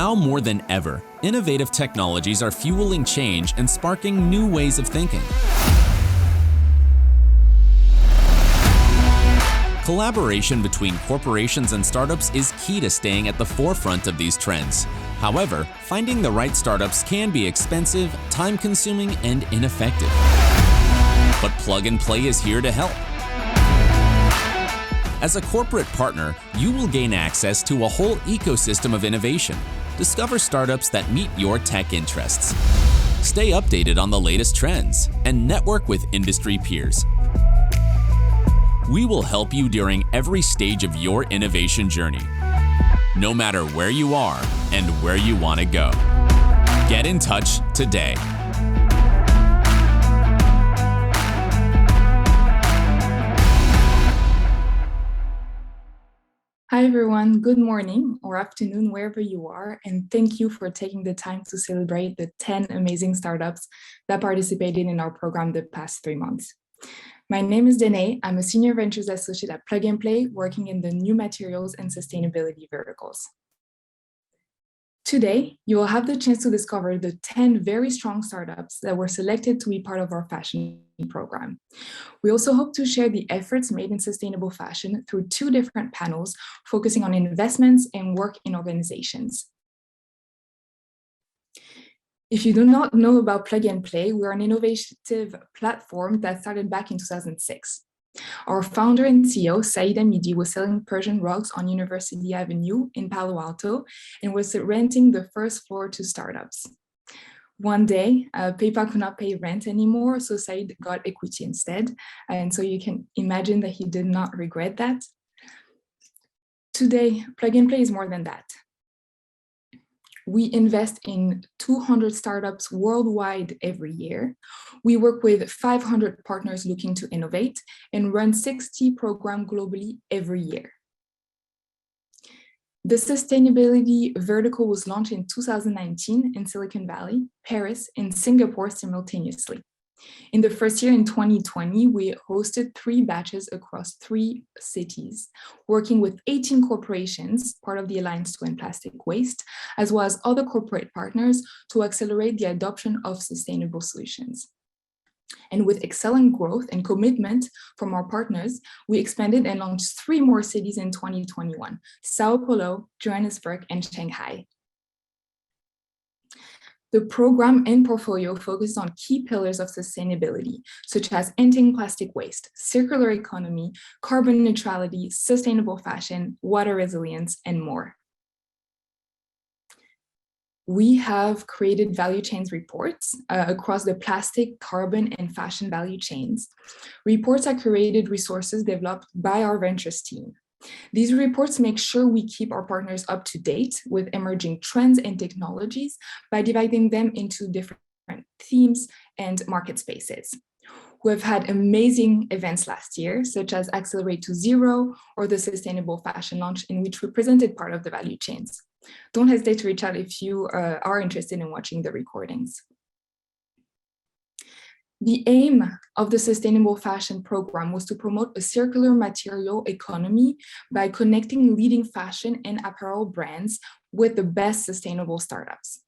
Now more than ever, innovative technologies are fueling change and sparking new ways of thinking. Collaboration between corporations and startups is key to staying at the forefront of these trends. However, finding the right startups can be expensive, time-consuming, and ineffective. But Plug and Play is here to help. As a corporate partner, you will gain access to a whole ecosystem of innovation. Discover startups that meet your tech interests. Stay updated on the latest trends and network with industry peers. We will help you during every stage of your innovation journey, no matter where you are and where you want to go. Get in touch today. Hi everyone, good morning or afternoon wherever you are, and thank you for taking the time to celebrate the 10 amazing startups that participated in our program the past 3 months. My name is Danae. I'm a Senior Ventures Associate at Plug and Play, working in the new materials and sustainability verticals. Today, you will have the chance to discover the 10 very strong startups that were selected to be part of our fashion program. We also hope to share the efforts made in sustainable fashion through 2 different panels focusing on investments and work in organizations. If you do not know about Plug and Play, we are an innovative platform that started back in 2006. Our founder and CEO, Saeed Hamidi, was selling Persian rugs on University Avenue in Palo Alto and was renting the first floor to startups. One day, PayPal could not pay rent anymore, so Saeed got equity instead. And so you can imagine that he did not regret that. Today, Plug and Play is more than that. We invest in 200 startups worldwide every year. We work with 500 partners looking to innovate and run 60 programs globally every year. The sustainability vertical was launched in 2019 in Silicon Valley, Paris, and Singapore simultaneously. In the first year in 2020, we hosted 3 batches across 3 cities, working with 18 corporations, part of the Alliance to End Plastic Waste, as well as other corporate partners to accelerate the adoption of sustainable solutions. And with excellent growth and commitment from our partners, we expanded and launched 3 more cities in 2021, Sao Paulo, Johannesburg, and Shanghai. The program and portfolio focus on key pillars of sustainability, such as ending plastic waste, circular economy, carbon neutrality, sustainable fashion, water resilience, and more. We have created value chains reports across the plastic, carbon, and fashion value chains. Reports are curated resources developed by our ventures team. These reports make sure we keep our partners up to date with emerging trends and technologies by dividing them into different themes and market spaces. We've had amazing events last year, such as Accelerate to Zero or the Sustainable Fashion Launch, in which we presented part of the value chains. Don't hesitate to reach out if you are interested in watching the recordings. The aim of the Sustainable Fashion Program was to promote a circular material economy by connecting leading fashion and apparel brands with the best sustainable startups.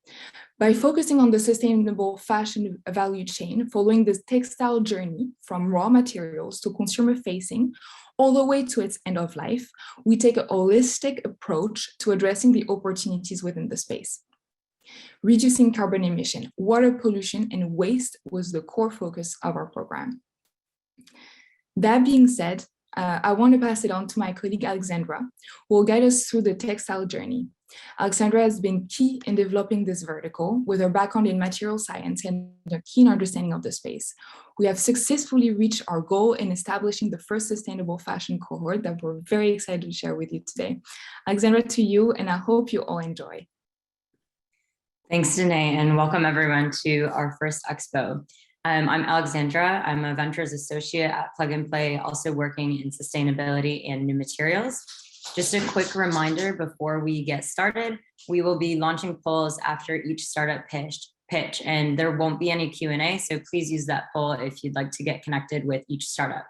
By focusing on the sustainable fashion value chain, following this textile journey from raw materials to consumer-facing, all the way to its end of life, we take a holistic approach to addressing the opportunities within the space. Reducing carbon emission, water pollution, and waste was the core focus of our program. That being said, I want to pass it on to my colleague Alexandra, who will guide us through the textile journey. Alexandra has been key in developing this vertical with her background in material science and a keen understanding of the space. We have successfully reached our goal in establishing the first sustainable fashion cohort that we're very excited to share with you today. Alexandra, to you, and I hope you all enjoy. Thanks, Danae, and welcome everyone to our first Expo. I'm Alexandra. I'm a Ventures Associate at Plug and Play, also working in sustainability and new materials. Just a quick reminder before we get started, we will be launching polls after each startup pitch, and there won't be any Q&A, so please use that poll if you'd like to get connected with each startup.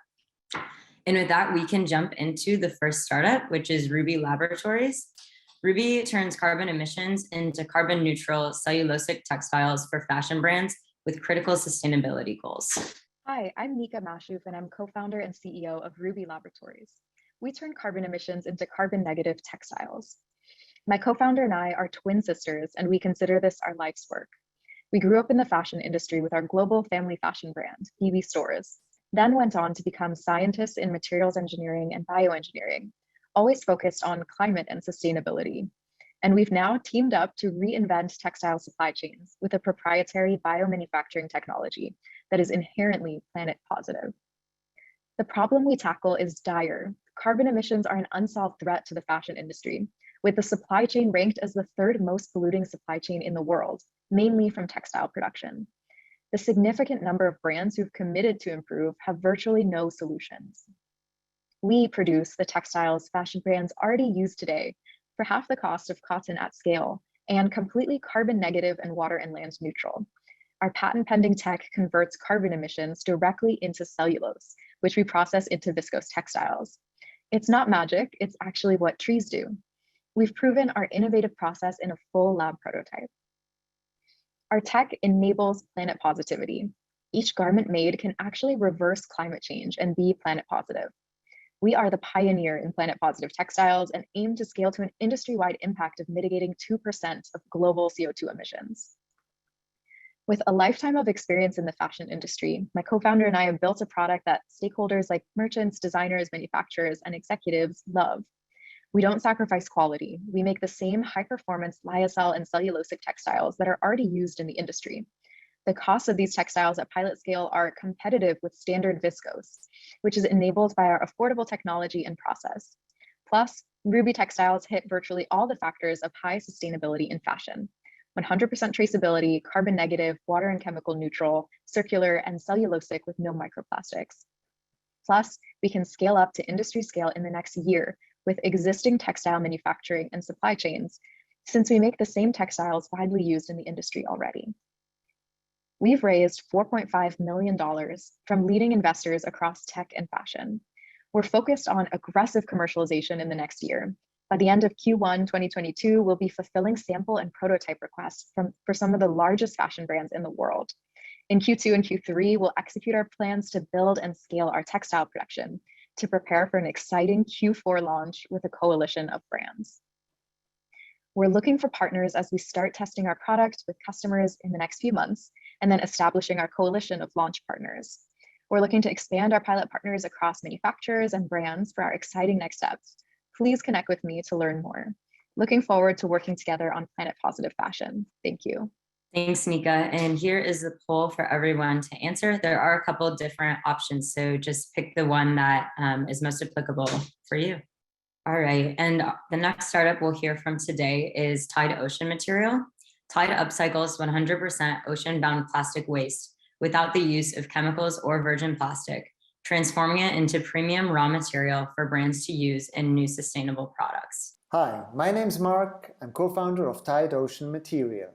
And with that, we can jump into the first startup, which is Rubi Laboratories. Rubi turns carbon emissions into carbon neutral cellulosic textiles for fashion brands with critical sustainability goals. Hi, I'm Nika Mashuf, and I'm co-founder and CEO of Rubi Laboratories. We turn carbon emissions into carbon negative textiles. My co-founder and I are twin sisters, and we consider this our life's work. We grew up in the fashion industry with our global family fashion brand, PB Stores, then went on to become scientists in materials engineering and bioengineering, always focused on climate and sustainability. And we've now teamed up to reinvent textile supply chains with a proprietary biomanufacturing technology that is inherently planet positive. The problem we tackle is dire. Carbon emissions are an unsolved threat to the fashion industry, with the supply chain ranked as the third most polluting supply chain in the world, mainly from textile production. The significant number of brands who've committed to improve have virtually no solutions. We produce the textiles fashion brands already use today for half the cost of cotton at scale and completely carbon negative and water and land neutral. Our patent pending tech converts carbon emissions directly into cellulose, which we process into viscose textiles. It's not magic, it's actually what trees do. We've proven our innovative process in a full lab prototype. Our tech enables planet positivity. Each garment made can actually reverse climate change and be planet positive. We are the pioneer in planet positive textiles and aim to scale to an industry-wide impact of mitigating 2% of global CO2 emissions. With a lifetime of experience in the fashion industry, my co-founder and I have built a product that stakeholders like merchants, designers, manufacturers, and executives love. We don't sacrifice quality. We make the same high-performance lyocell and cellulosic textiles that are already used in the industry. The costs of these textiles at pilot scale are competitive with standard viscose, which is enabled by our affordable technology and process. Plus, Rubi textiles hit virtually all the factors of high sustainability in fashion: 100% traceability, carbon negative, water and chemical neutral, circular, and cellulosic with no microplastics. Plus, we can scale up to industry scale in the next year with existing textile manufacturing and supply chains, since we make the same textiles widely used in the industry already. We've raised $4.5 million from leading investors across tech and fashion. We're focused on aggressive commercialization in the next year. By the end of Q1 2022, we'll be fulfilling sample and prototype requests for some of the largest fashion brands in the world. In Q2 and Q3, we'll execute our plans to build and scale our textile production to prepare for an exciting Q4 launch with a coalition of brands. We're looking for partners as we start testing our product with customers in the next few months, and then establishing our coalition of launch partners. We're looking to expand our pilot partners across manufacturers and brands for our exciting next steps. Please connect with me to learn more. Looking forward to working together on planet positive fashion. Thank you. Thanks, Nika. And here is the poll for everyone to answer. There are a couple of different options, so just pick the one that is most applicable for you. All right, and the next startup we'll hear from today is Tide Ocean Material. Tide upcycles 100% ocean-bound plastic waste without the use of chemicals or virgin plastic, transforming it into premium raw material for brands to use in new sustainable products. Hi, my name's Mark. I'm co-founder of Tide Ocean Material.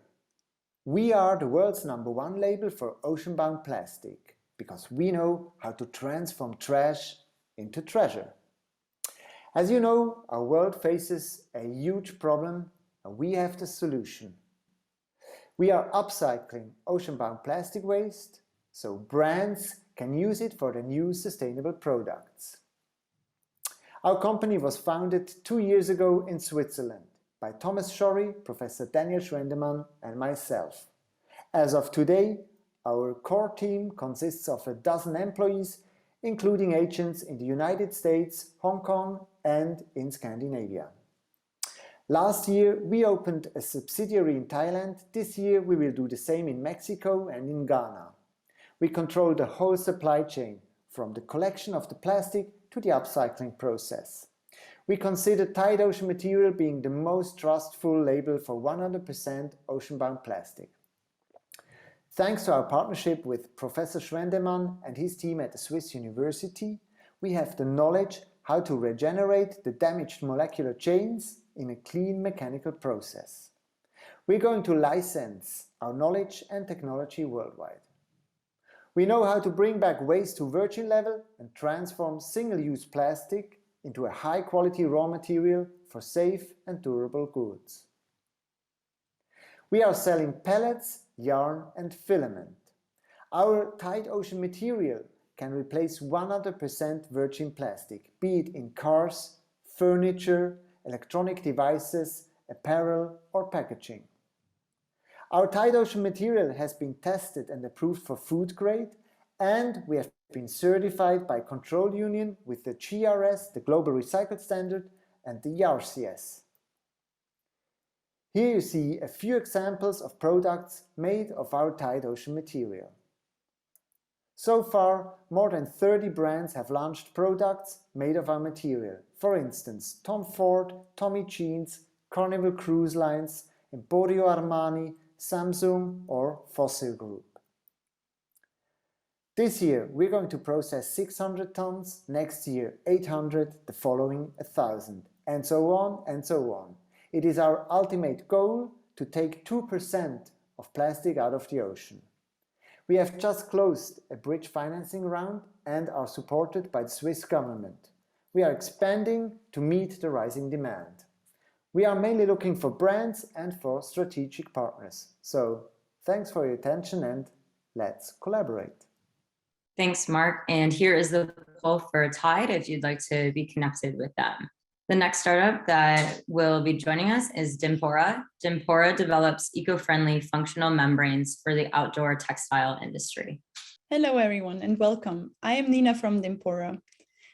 We are the world's #1 label for ocean-bound plastic because we know how to transform trash into treasure. As you know, our world faces a huge problem and we have the solution. We are upcycling ocean-bound plastic waste so brands can use it for their new sustainable products. Our company was founded 2 years ago in Switzerland by Thomas Schorry, Professor Daniel Schwendemann and myself. As of today, our core team consists of 12 employees, including agents in the United States, Hong Kong and in Scandinavia. Last year, we opened a subsidiary in Thailand. This year, we will do the same in Mexico and in Ghana. We control the whole supply chain, from the collection of the plastic to the upcycling process. We consider Tide Ocean Material being the most trustful label for 100% ocean-bound plastic. Thanks to our partnership with Professor Schwendemann and his team at the Swiss University, we have the knowledge how to regenerate the damaged molecular chains in a clean mechanical process. We're going to license our knowledge and technology worldwide. We know how to bring back waste to virgin level and transform single-use plastic into a high-quality raw material for safe and durable goods. We are selling pellets, yarn and filament. Our Tide Ocean material can replace 100% virgin plastic, be it in cars, furniture, electronic devices, apparel or packaging. Our Tide Ocean material has been tested and approved for food grade, and we have been certified by Control Union with the GRS, the Global Recycled Standard, and the RCS. Here you see a few examples of products made of our Tide Ocean material. So far, more than 30 brands have launched products made of our material. For instance, Tom Ford, Tommy Jeans, Carnival Cruise Lines, Emporio Armani, Samsung or Fossil Group. This year we're going to process 600 tons, next year 800, the following 1,000, and so on and so on. It is our ultimate goal to take 2% of plastic out of the ocean. We have just closed a bridge financing round and are supported by the Swiss government. We are expanding to meet the rising demand. We are mainly looking for brands and for strategic partners. So thanks for your attention and let's collaborate. Thanks, Mark. And here is the poll for Tide if you'd like to be connected with them. The next startup that will be joining us is Dimpora. Dimpora develops eco-friendly functional membranes for the outdoor textile industry. Hello, everyone, and welcome. I am Nina from Dimpora.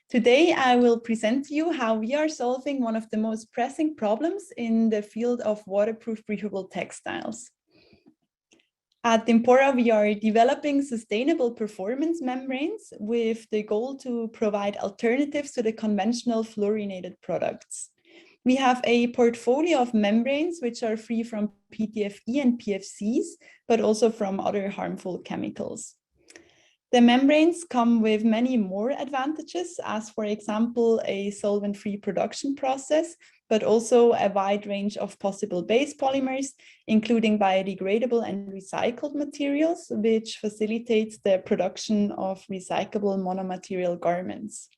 Today, I will present to you how we are solving one of the most pressing problems in the field of waterproof breathable textiles. At Dimpora, we are developing sustainable performance membranes with the goal to provide alternatives to the conventional fluorinated products. We have a portfolio of membranes which are free from PTFE and PFCs, but also from other harmful chemicals. The membranes come with many more advantages, as for example, a solvent-free production process, but also a wide range of possible base polymers, including biodegradable and recycled materials, which facilitates the production of recyclable monomaterial garments.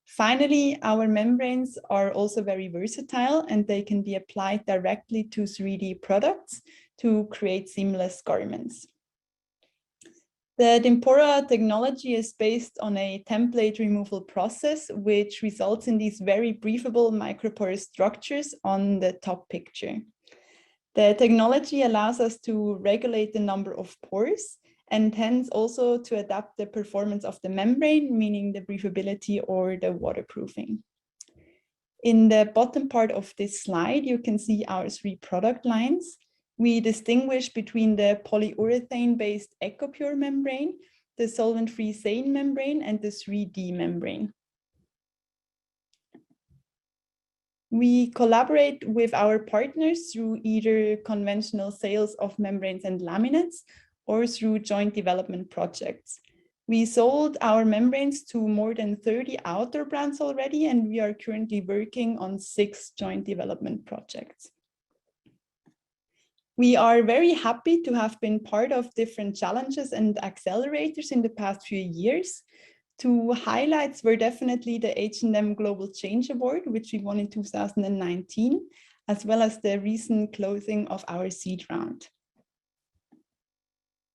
Finally, our membranes are also very versatile and they can be applied directly to 3D products to create seamless garments. The Dimpora technology is based on a template removal process, which results in these very breathable microporous structures on the top picture. The technology allows us to regulate the number of pores and hence also to adapt the performance of the membrane, meaning the breathability or the waterproofing. In the bottom part of this slide, you can see our 3 product lines. We distinguish between the polyurethane-based EcoPure membrane, the solvent-free SANE membrane, and the 3D membrane. We collaborate with our partners through either conventional sales of membranes and laminates or through joint development projects. We sold our membranes to more than 30 outdoor brands already, and we are currently working on 6 joint development projects. We are very happy to have been part of different challenges and accelerators in the past few years. 2 highlights were definitely the H&M Global Change Award, which we won in 2019, as well as the recent closing of our seed round.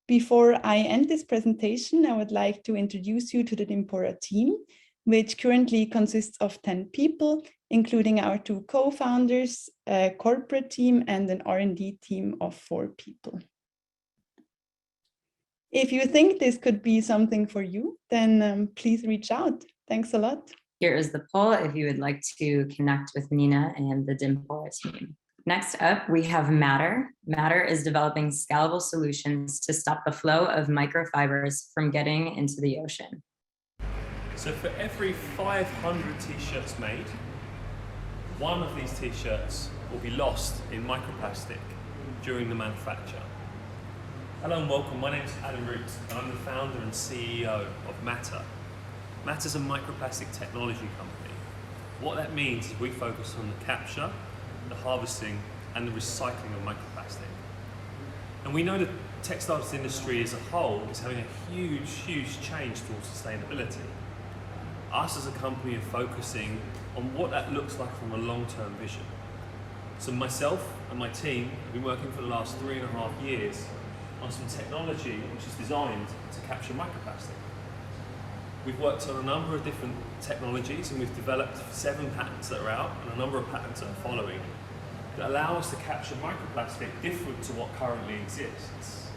Before I end this presentation, I would like to introduce you to the Dimpora team, which currently consists of 10 people, including our 2 co-founders, a corporate team, and an R&D team of 4 people. If you think this could be something for you, then please reach out. Thanks a lot. Here is the poll if you would like to connect with Nina and the Dimpora team. Next up, we have Matter. Matter is developing scalable solutions to stop the flow of microfibers from getting into the ocean. So for every 500 t-shirts made, 1 of these t-shirts will be lost in microplastic during the manufacture. Hello and welcome, my name is Adam Root and I'm the founder and CEO of Matter. Matter is a microplastic technology company. What that means is we focus on the capture, the harvesting and the recycling of microplastic. And we know the textiles industry as a whole is having a huge change towards sustainability. us as a company are focusing on what that looks like from a long-term vision. So myself and my team have been working for the last 3.5 years on some technology which is designed to capture microplastic. We've worked on a number of different technologies and we've developed 7 patents that are out and a number of patents that are following that allow us to capture microplastic different to what currently exists.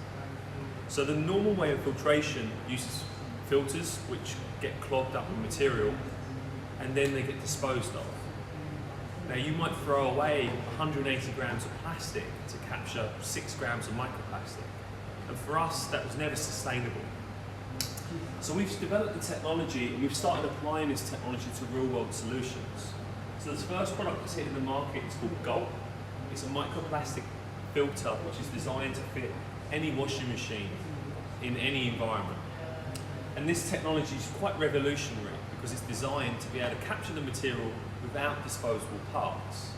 So the normal way of filtration uses filters which get clogged up with material and then they get disposed of. Now you might throw away 180 grams of plastic to capture 6 grams of microplastic. And for us, that was never sustainable. So we've developed the technology and we've started applying this technology to real world solutions. So this first product that's hitting the market is called Gulp. It's a microplastic filter which is designed to fit any washing machine in any environment. And this technology is quite revolutionary because it's designed to be able to capture the material without disposable parts.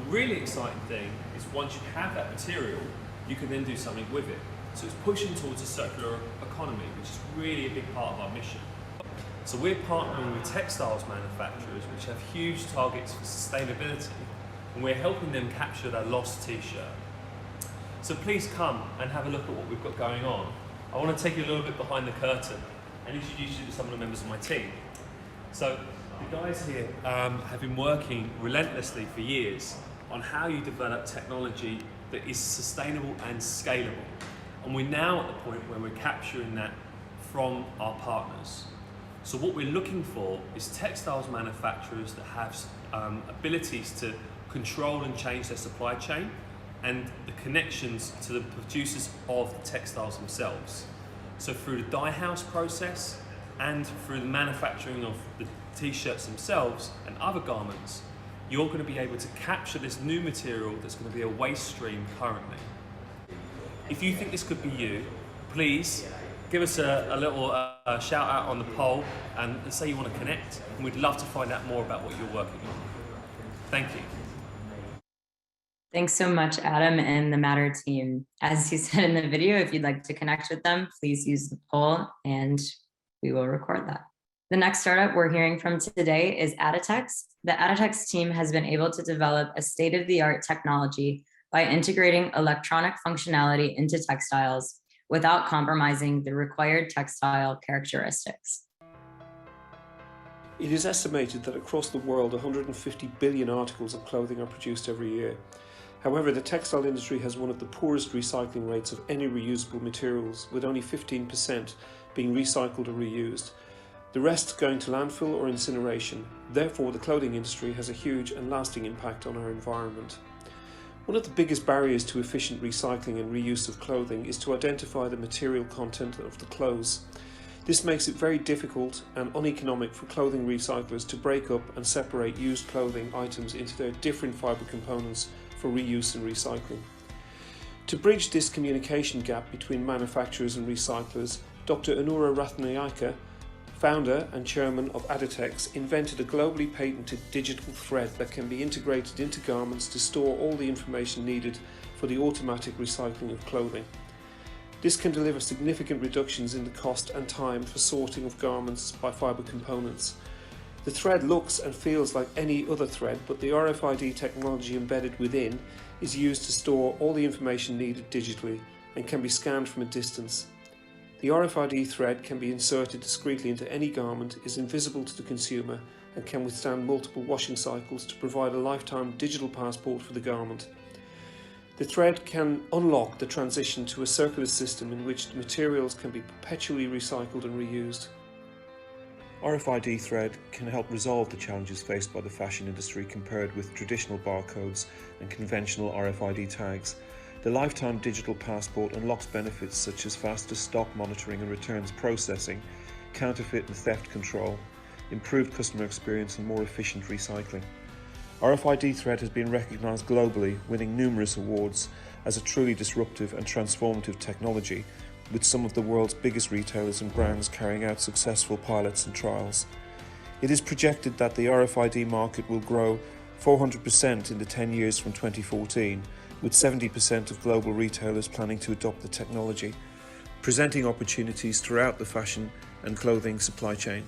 The really exciting thing is once you have that material, you can then do something with it. So it's pushing towards a circular economy, which is really a big part of our mission. So we're partnering with textiles manufacturers which have huge targets for sustainability, and we're helping them capture their lost t-shirt. So please come and have a look at what we've got going on. I want to take you a little bit behind the curtain and introduce you to some of the members of my team. So the guys here have been working relentlessly for years on how you develop technology that is sustainable and scalable. And we're now at the point where we're capturing that from our partners. So what we're looking for is textiles manufacturers that have abilities to control and change their supply chain and the connections to the producers of the textiles themselves. So through the dye house process and through the manufacturing of the t-shirts themselves and other garments, you're going to be able to capture this new material that's going to be a waste stream currently. If you think this could be you, please give us a little shout out on the poll and say you want to connect, and we'd love to find out more about what you're working on. Thank you. Thanks so much, Adam and the Matter team. As you said in the video, if you'd like to connect with them, please use the poll and we will record that. The next startup we're hearing from today is Adetexs. The Adetexs team has been able to develop a state-of-the-art technology by integrating electronic functionality into textiles without compromising the required textile characteristics. It is estimated that across the world 150 billion articles of clothing are produced every year. However, the textile industry has one of the poorest recycling rates of any reusable materials, with only 15% being recycled or reused. The rest going to landfill or incineration. Therefore, the clothing industry has a huge and lasting impact on our environment. One of the biggest barriers to efficient recycling and reuse of clothing is to identify the material content of the clothes. This makes it very difficult and uneconomic for clothing recyclers to break up and separate used clothing items into their different fibre components for reuse and recycling. To bridge this communication gap between manufacturers and recyclers, Dr. Anura Rathnayake, founder and chairman of Adetexs, invented a globally patented digital thread that can be integrated into garments to store all the information needed for the automatic recycling of clothing. This can deliver significant reductions in the cost and time for sorting of garments by fibre components. The thread looks and feels like any other thread, but the RFID technology embedded within is used to store all the information needed digitally and can be scanned from a distance. The RFID thread can be inserted discreetly into any garment, is invisible to the consumer, and can withstand multiple washing cycles to provide a lifetime digital passport for the garment. The thread can unlock the transition to a circular system in which the materials can be perpetually recycled and reused. RFID thread can help resolve the challenges faced by the fashion industry compared with traditional barcodes and conventional RFID tags. The lifetime digital passport unlocks benefits such as faster stock monitoring and returns processing, counterfeit and theft control, improved customer experience and more efficient recycling. RFID thread has been recognised globally, winning numerous awards as a truly disruptive and transformative technology, with some of the world's biggest retailers and brands carrying out successful pilots and trials. It is projected that the RFID market will grow 400% in the 10 years from 2014, with 70% of global retailers planning to adopt the technology, presenting opportunities throughout the fashion and clothing supply chain.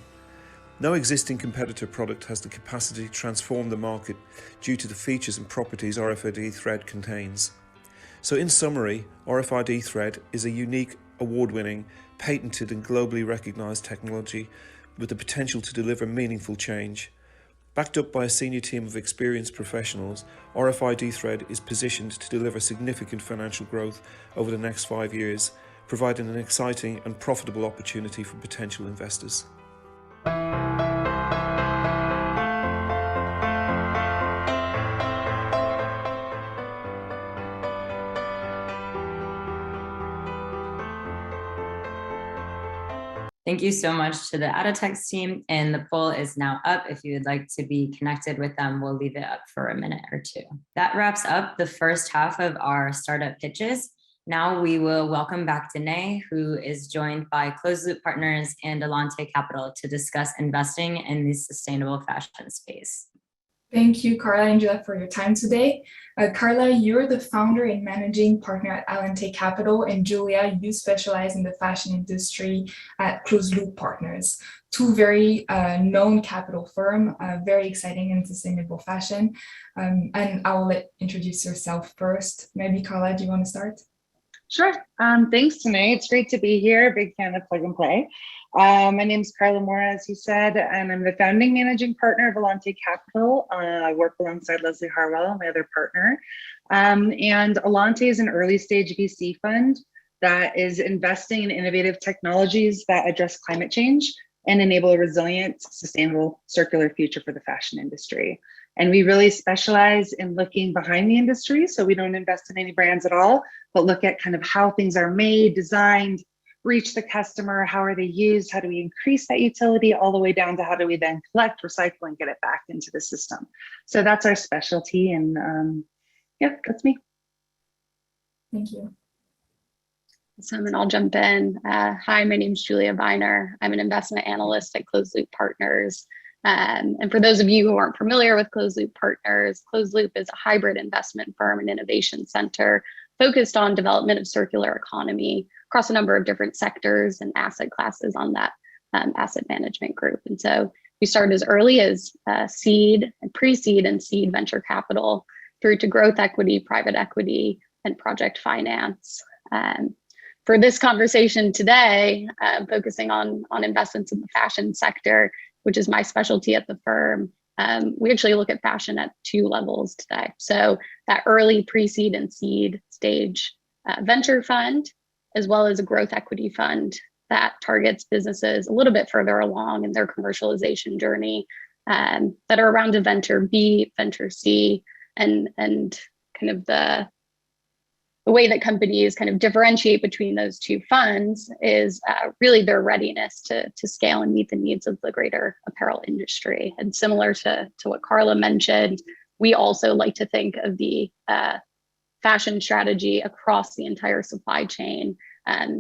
No existing competitor product has the capacity to transform the market due to the features and properties RFID thread contains. So in summary, RFID thread is a unique, award-winning, patented and globally recognized technology with the potential to deliver meaningful change. Backed up by a senior team of experienced professionals, RFID thread is positioned to deliver significant financial growth over the next 5 years, providing an exciting and profitable opportunity for potential investors. Thank you so much to the Adetexs team, and the poll is now up. If you would like to be connected with them, we'll leave it up for a minute or two. That wraps up the first half of our startup pitches. Now we will welcome back Danae, who is joined by Closed Loop Partners and Alante Capital to discuss investing in the sustainable fashion space. Thank you, Carla and Julia, for your time today. Carla, you're the founder and managing partner at Alante Capital, and Julia, you specialize in the fashion industry at Closed Loop Partners, two very known capital firm, very exciting in sustainable fashion. And I'll let introduce yourself first. Maybe Carla, do you want to start? Sure. Thanks, Danae. It's great to be here. Big fan of Plug and Play. My name is Carla Mora, as you said, and I'm the founding managing partner of Alante Capital. I work alongside Leslie Harwell, my other partner. And Alante is an early stage VC fund that is investing in innovative technologies that address climate change and enable a resilient, sustainable, circular future for the fashion industry. And we really specialize in looking behind the industry. So we don't invest in any brands at all, but look at kind of how things are made, designed, reach the customer, how are they used, how do we increase that utility, all the way down to how do we then collect, recycle, and get it back into the system. So that's our specialty, and yeah, that's me. Thank you. Awesome, and I'll jump in. Hi, my name is Julia Viner. I'm an investment analyst at Closed Loop Partners. And for those of you who aren't familiar with Closed Loop Partners, Closed Loop is a hybrid investment firm and innovation center focused on development of circular economy across a number of different sectors and asset classes on that asset management group. And so we started as early as seed and pre-seed and seed venture capital through to growth equity, private equity, and project finance. For this conversation today, focusing on investments in the fashion sector, which is my specialty at the firm, we actually look at fashion at two levels today. So that early pre-seed and seed stage venture fund, as well as a growth equity fund that targets businesses a little bit further along in their commercialization journey, that are around a venture B, venture C, and kind of the way that companies kind of differentiate between those two funds is really their readiness to scale and meet the needs of the greater apparel industry. And similar to what Carla mentioned, we also like to think of the fashion strategy across the entire supply chain,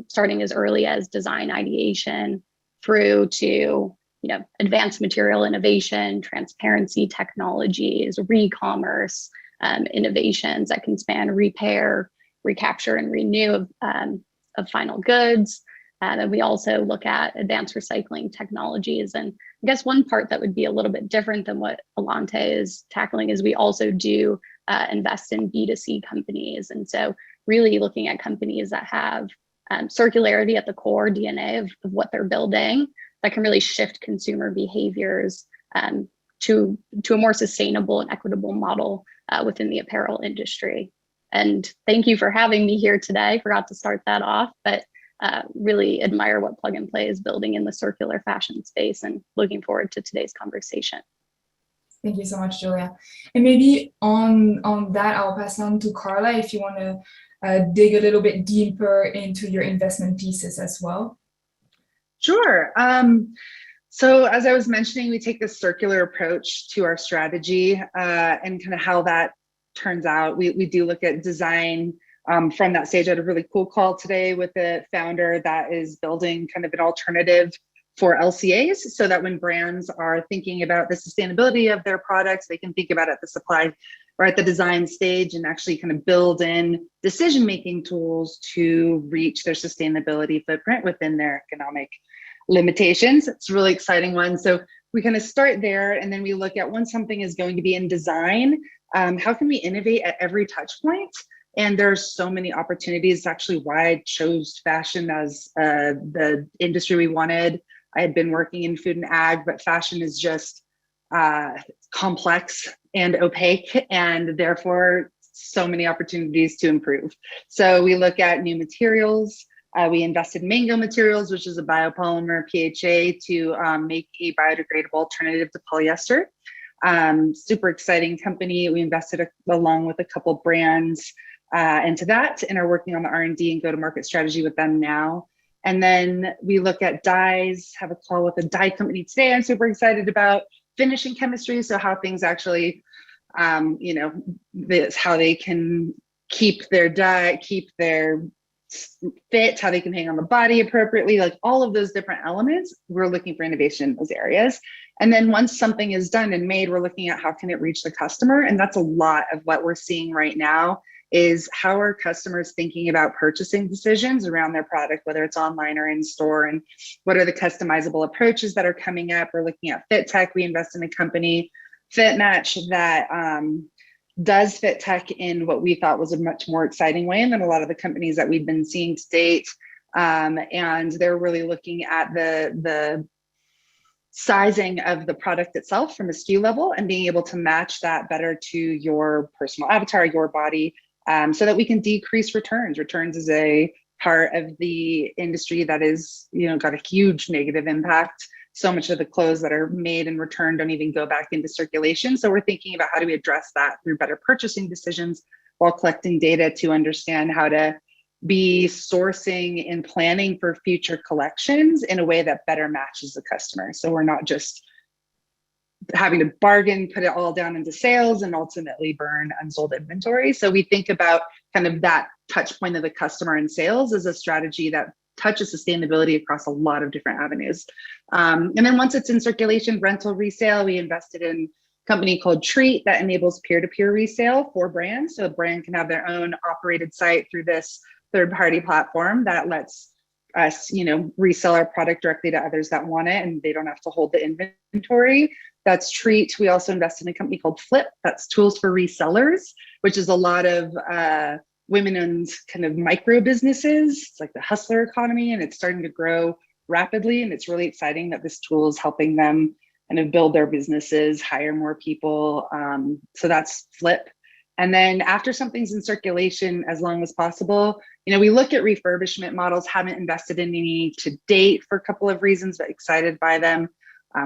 starting as early as design ideation through to advanced material innovation, transparency technologies, re-commerce innovations that can span repair, recapture, and renew of final goods. And we also look at advanced recycling technologies. And I guess one part that would be a little bit different than what Alante is tackling is we also do invest in B2C companies. And so really looking at companies that have circularity at the core DNA of what they're building that can really shift consumer behaviors to a more sustainable and equitable model within the apparel industry. And thank you for having me here today. Forgot to start that off, but really admire what Plug and Play is building in the circular fashion space, and looking forward to today's conversation. Thank you so much, Julia. And maybe on that, I'll pass on to Carla if you want to dig a little bit deeper into your investment thesis as well. Sure. So as I was mentioning, we take this circular approach to our strategy and kind of how that turns out. We do look at design from that stage. I had a really cool call today with a founder that is building kind of an alternative for LCAs, so that when brands are thinking about the sustainability of their products, they can think about it at the supply or at the design stage and actually kind of build in decision-making tools to reach their sustainability footprint within their economic limitations. It's a really exciting one. So we kind of start there, and then we look at once something is going to be in design, how can we innovate at every touch point? And there's so many opportunities. It's actually why I chose fashion as the industry we wanted. I had been working in food and ag, but fashion is just complex and opaque, and therefore so many opportunities to improve. So we look at new materials. We invested in Mango Materials, which is a biopolymer PHA to make a biodegradable alternative to polyester. Super exciting company. We invested along with a couple brands into that and are working on the R&D and go-to-market strategy with them now. And then we look at dyes, have a call with a dye company today I'm super excited about. Finishing chemistry, so how things actually, you know, how they can keep their dye, keep their fit, how they can hang on the body appropriately, like all of those different elements. We're looking for innovation in those areas. And then once something is done and made, we're looking at how can it reach the customer. And that's a lot of what we're seeing right now is how are customers thinking about purchasing decisions around their product, whether it's online or in store, and what are the customizable approaches that are coming up. We're looking at fit tech. We invest in a company, FitMatch, that does fit tech in what we thought was a much more exciting way than a lot of the companies that we've been seeing to date. And they're really looking at the sizing of the product itself from a SKU level and being able to match that better to your personal avatar, your body, so that we can decrease returns. Returns is a part of the industry that is, you know, got a huge negative impact. So much of the clothes that are made and returned don't even go back into circulation. So we're thinking about how do we address that through better purchasing decisions while collecting data to understand how to be sourcing and planning for future collections in a way that better matches the customer. So we're not just having to bargain, put it all down into sales and ultimately burn unsold inventory. So we think about kind of that touch point of the customer and sales as a strategy that touches sustainability across a lot of different avenues. And then once it's in circulation, rental, resale, we invested in a company called Treat that enables peer-to-peer resale for brands. So a brand can have their own operated site through this third-party platform that lets us, you know, resell our product directly to others that want it, and they don't have to hold the inventory. That's Treat. We also invested in a company called Flip. That's tools for resellers, which is a lot of women-owned kind of micro businesses. It's like the hustler economy, and it's starting to grow rapidly. And it's really exciting that this tool is helping them kind of build their businesses, hire more people. So that's Flip. And then after something's in circulation, as long as possible, you know, we look at refurbishment models, haven't invested in any to date for a couple of reasons, but excited by them.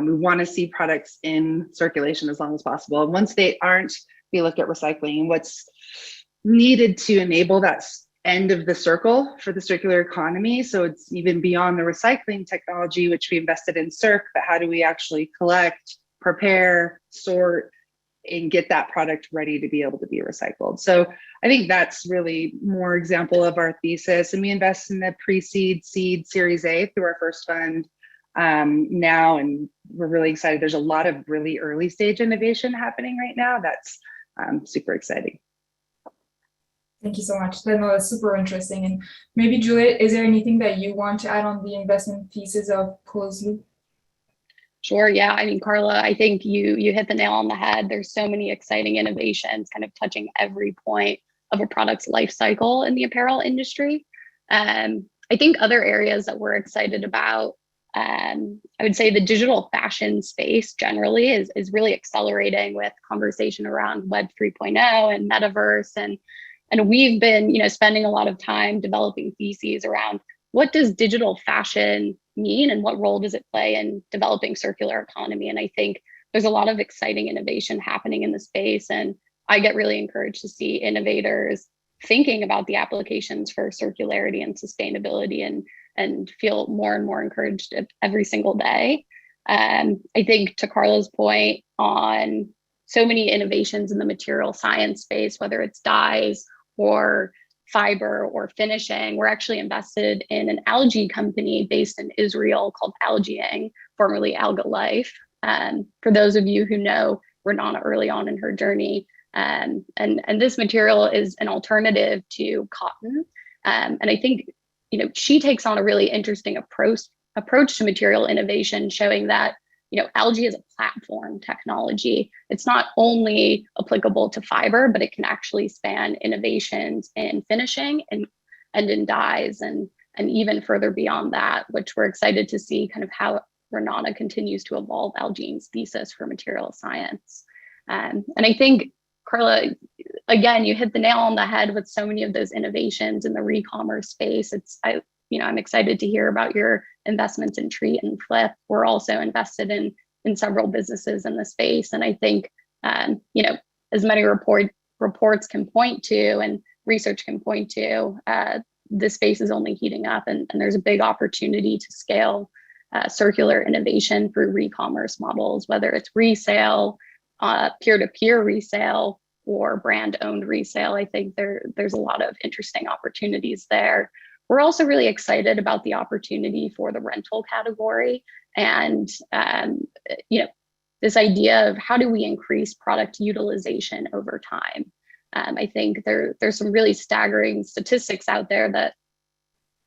We want to see products in circulation as long as possible. And once they aren't, we look at recycling. What's needed to enable that end of the circle for the circular economy. So it's even beyond the recycling technology, which we invested in Circ, but how do we actually collect, prepare, sort, and get that product ready to be able to be recycled. So I think that's really more example of our thesis. And we invest in the pre-seed, seed, Series A through our first fund now, and we're really excited. There's a lot of really early stage innovation happening right now. That's super exciting. Thank you so much. That's super interesting. And maybe Juliet, is there anything that you want to add on the investment thesis of closed loop? Sure. Yeah. I mean, Carla, I think you hit the nail on the head. There's so many exciting innovations kind of touching every point of a product's life cycle in the apparel industry. I think other areas that we're excited about, I would say the digital fashion space generally is really accelerating with conversation around Web 3.0 and metaverse. And we've been, you know, spending a lot of time developing theses around what does digital fashion mean and what role does it play in developing circular economy. And I think there's a lot of exciting innovation happening in the space. And I get really encouraged to see innovators thinking about the applications for circularity and sustainability and feel more and more encouraged every single day. I think to Carla's point on so many innovations in the material science space, whether it's dyes or fiber or finishing, we're actually invested in an algae company based in Israel called Algaeing, formerly Alga Life. For those of you who know, Renana early on in her journey, and this material is an alternative to cotton. And I think, you know, she takes on a really interesting approach to material innovation, showing that algae is a platform technology. It's not only applicable to fiber, but it can actually span innovations in finishing and in dyes and even further beyond that, which we're excited to see kind of how Renata continues to evolve Algene's thesis for material science. And I think, Carla, again, you hit the nail on the head with so many of those innovations in the re-commerce space. I'm excited to hear about your investments in Treat and Flip. We're also invested in several businesses in the space. And I think, as many reports can point to and research can point to, this space is only heating up, and there's a big opportunity to scale circular innovation through re-commerce models, whether it's resale, peer-to-peer resale, or brand-owned resale. I think there's a lot of interesting opportunities there. We're also really excited about the opportunity for the rental category and this idea of how do we increase product utilization over time. I think there's some really staggering statistics out there that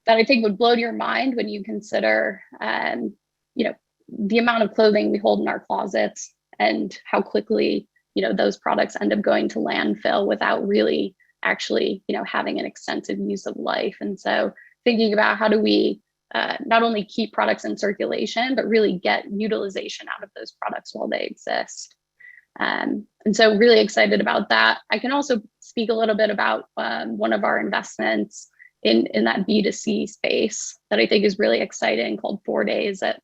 I think would blow your mind when you consider the amount of clothing we hold in our closets and how quickly those products end up going to landfill without really actually having an extensive use of life. And so thinking about how do we not only keep products in circulation, but really get utilization out of those products while they exist. And so really excited about that. I can also speak a little bit about one of our investments in that B2C space that I think is really exciting, called 4 Days, that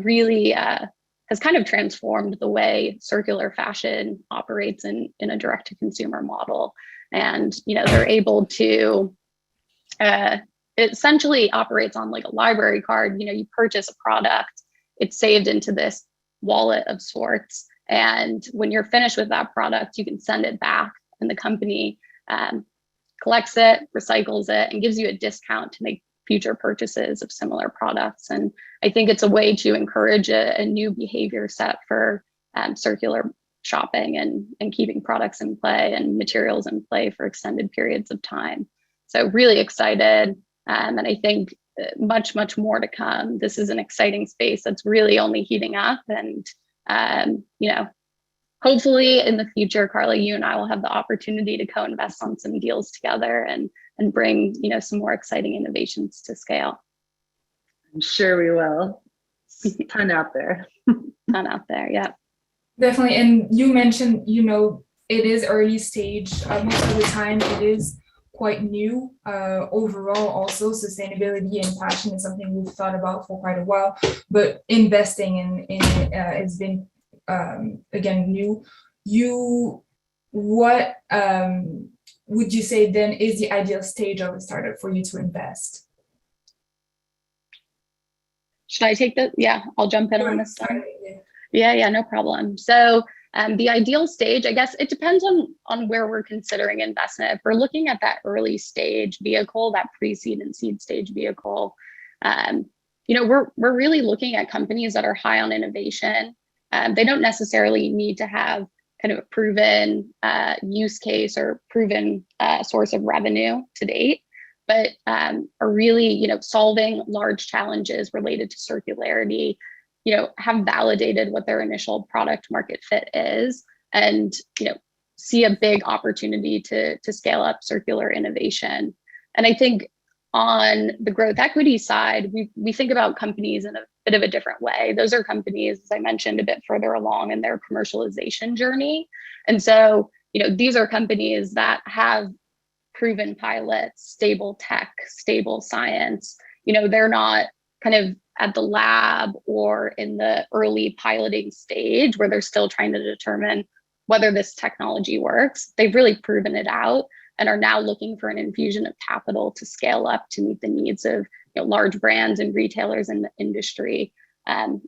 really has kind of transformed the way circular fashion operates in a direct-to-consumer model. And they're able to, it essentially operates on like a library card. You purchase a product, it's saved into this wallet of sorts. And when you're finished with that product, you can send it back, and the company collects it, recycles it, and gives you a discount to make future purchases of similar products. And I think it's a way to encourage a new behavior set for circular shopping and keeping products in play and materials in play for extended periods of time. So really excited. And I think much, much more to come. This is an exciting space that's really only heating up. And, hopefully in the future, Carla, you and I will have the opportunity to co-invest on some deals together and bring, some more exciting innovations to scale. I'm sure we will. Ton out there. Ton out there, yeah. Definitely. And you mentioned, it is early stage. Most of the time it is quite new. Overall, also sustainability and fashion is something we've thought about for quite a while, but investing in it has been again new. What would you say then is the ideal stage of a startup for you to invest? Should I take that? Yeah, I'll jump in on this one. Yeah, no problem. So the ideal stage, I guess it depends on where we're considering investment. If we're looking at that early stage vehicle, that pre-seed and seed stage vehicle, we're really looking at companies that are high on innovation. They don't necessarily need to have kind of a proven use case or proven source of revenue to date, but are really, solving large challenges related to circularity, have validated what their initial product market fit is, and, see a big opportunity to scale up circular innovation. And I think on the growth equity side, we think about companies in a bit of a different way. Those are companies, as I mentioned, a bit further along in their commercialization journey. And so, these are companies that have proven pilots, stable tech, stable science. They're not kind of at the lab or in the early piloting stage where they're still trying to determine whether this technology works. They've really proven it out and are now looking for an infusion of capital to scale up to meet the needs of large brands and retailers in the industry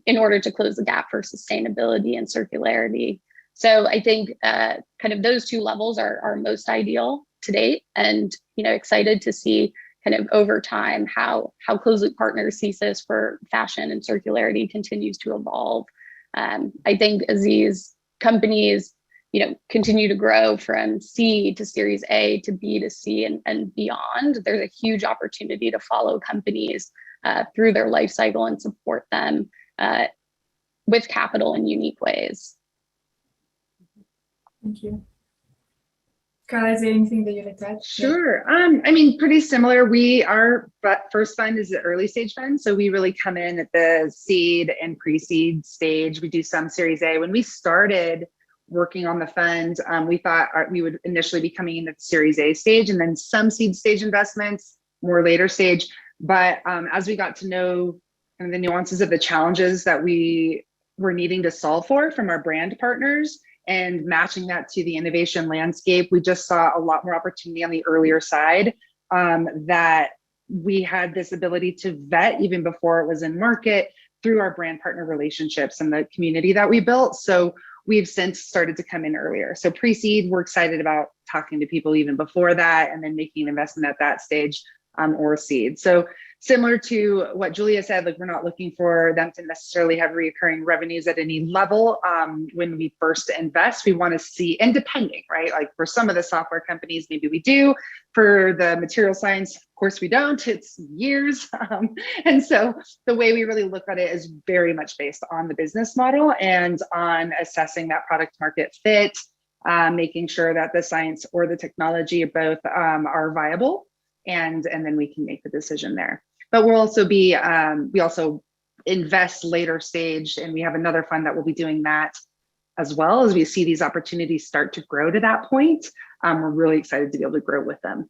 in order to close the gap for sustainability and circularity. So I think kind of those two levels are most ideal to date, and excited to see kind of over time how Closed Loop Partners' thesis for fashion and circularity continues to evolve. I think as these companies continue to grow from C to Series A to B to C and beyond, there's a huge opportunity to follow companies through their life cycle and support them with capital in unique ways. Thank you. Carla, is there anything that you'd like to add? Sure. I mean, pretty similar. Our first fund is the early stage fund. So we really come in at the seed and pre-seed stage. We do some Series A. When we started working on the fund, we thought we would initially be coming in at the Series A stage and then some seed stage investments, more later stage. But as we got to know kind of the nuances of the challenges that we were needing to solve for from our brand partners, and matching that to the innovation landscape, we just saw a lot more opportunity on the earlier side, that we had this ability to vet even before it was in market through our brand partner relationships and the community that we built. So we've since started to come in earlier. So pre-seed, we're excited about talking to people even before that, and then making an investment at that stage, or seed. So similar to what Julia said, like we're not looking for them to necessarily have recurring revenues at any level. When we first invest, we want to see, and depending, right? Like for some of the software companies, maybe we do. For the material science, of course we don't, it's years. And so the way we really look at it is very much based on the business model and on assessing that product market fit, making sure that the science or the technology both are viable. And then we can make the decision there. But we'll also be, we also invest later stage, and we have another fund that will be doing that as well. As we see these opportunities start to grow to that point, we're really excited to be able to grow with them.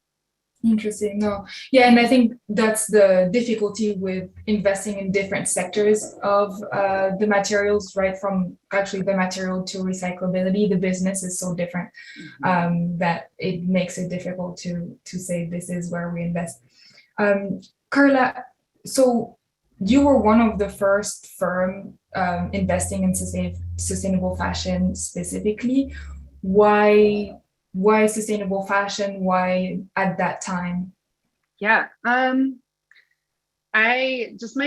Interesting. No, yeah, and I think that's the difficulty with investing in different sectors of the materials, right? From actually the material to recyclability, the business is so different that it makes it difficult to say this is where we invest. Carla, so you were one of the first firm investing in sustainable fashion specifically. Why sustainable fashion? Why at that time? Yeah, my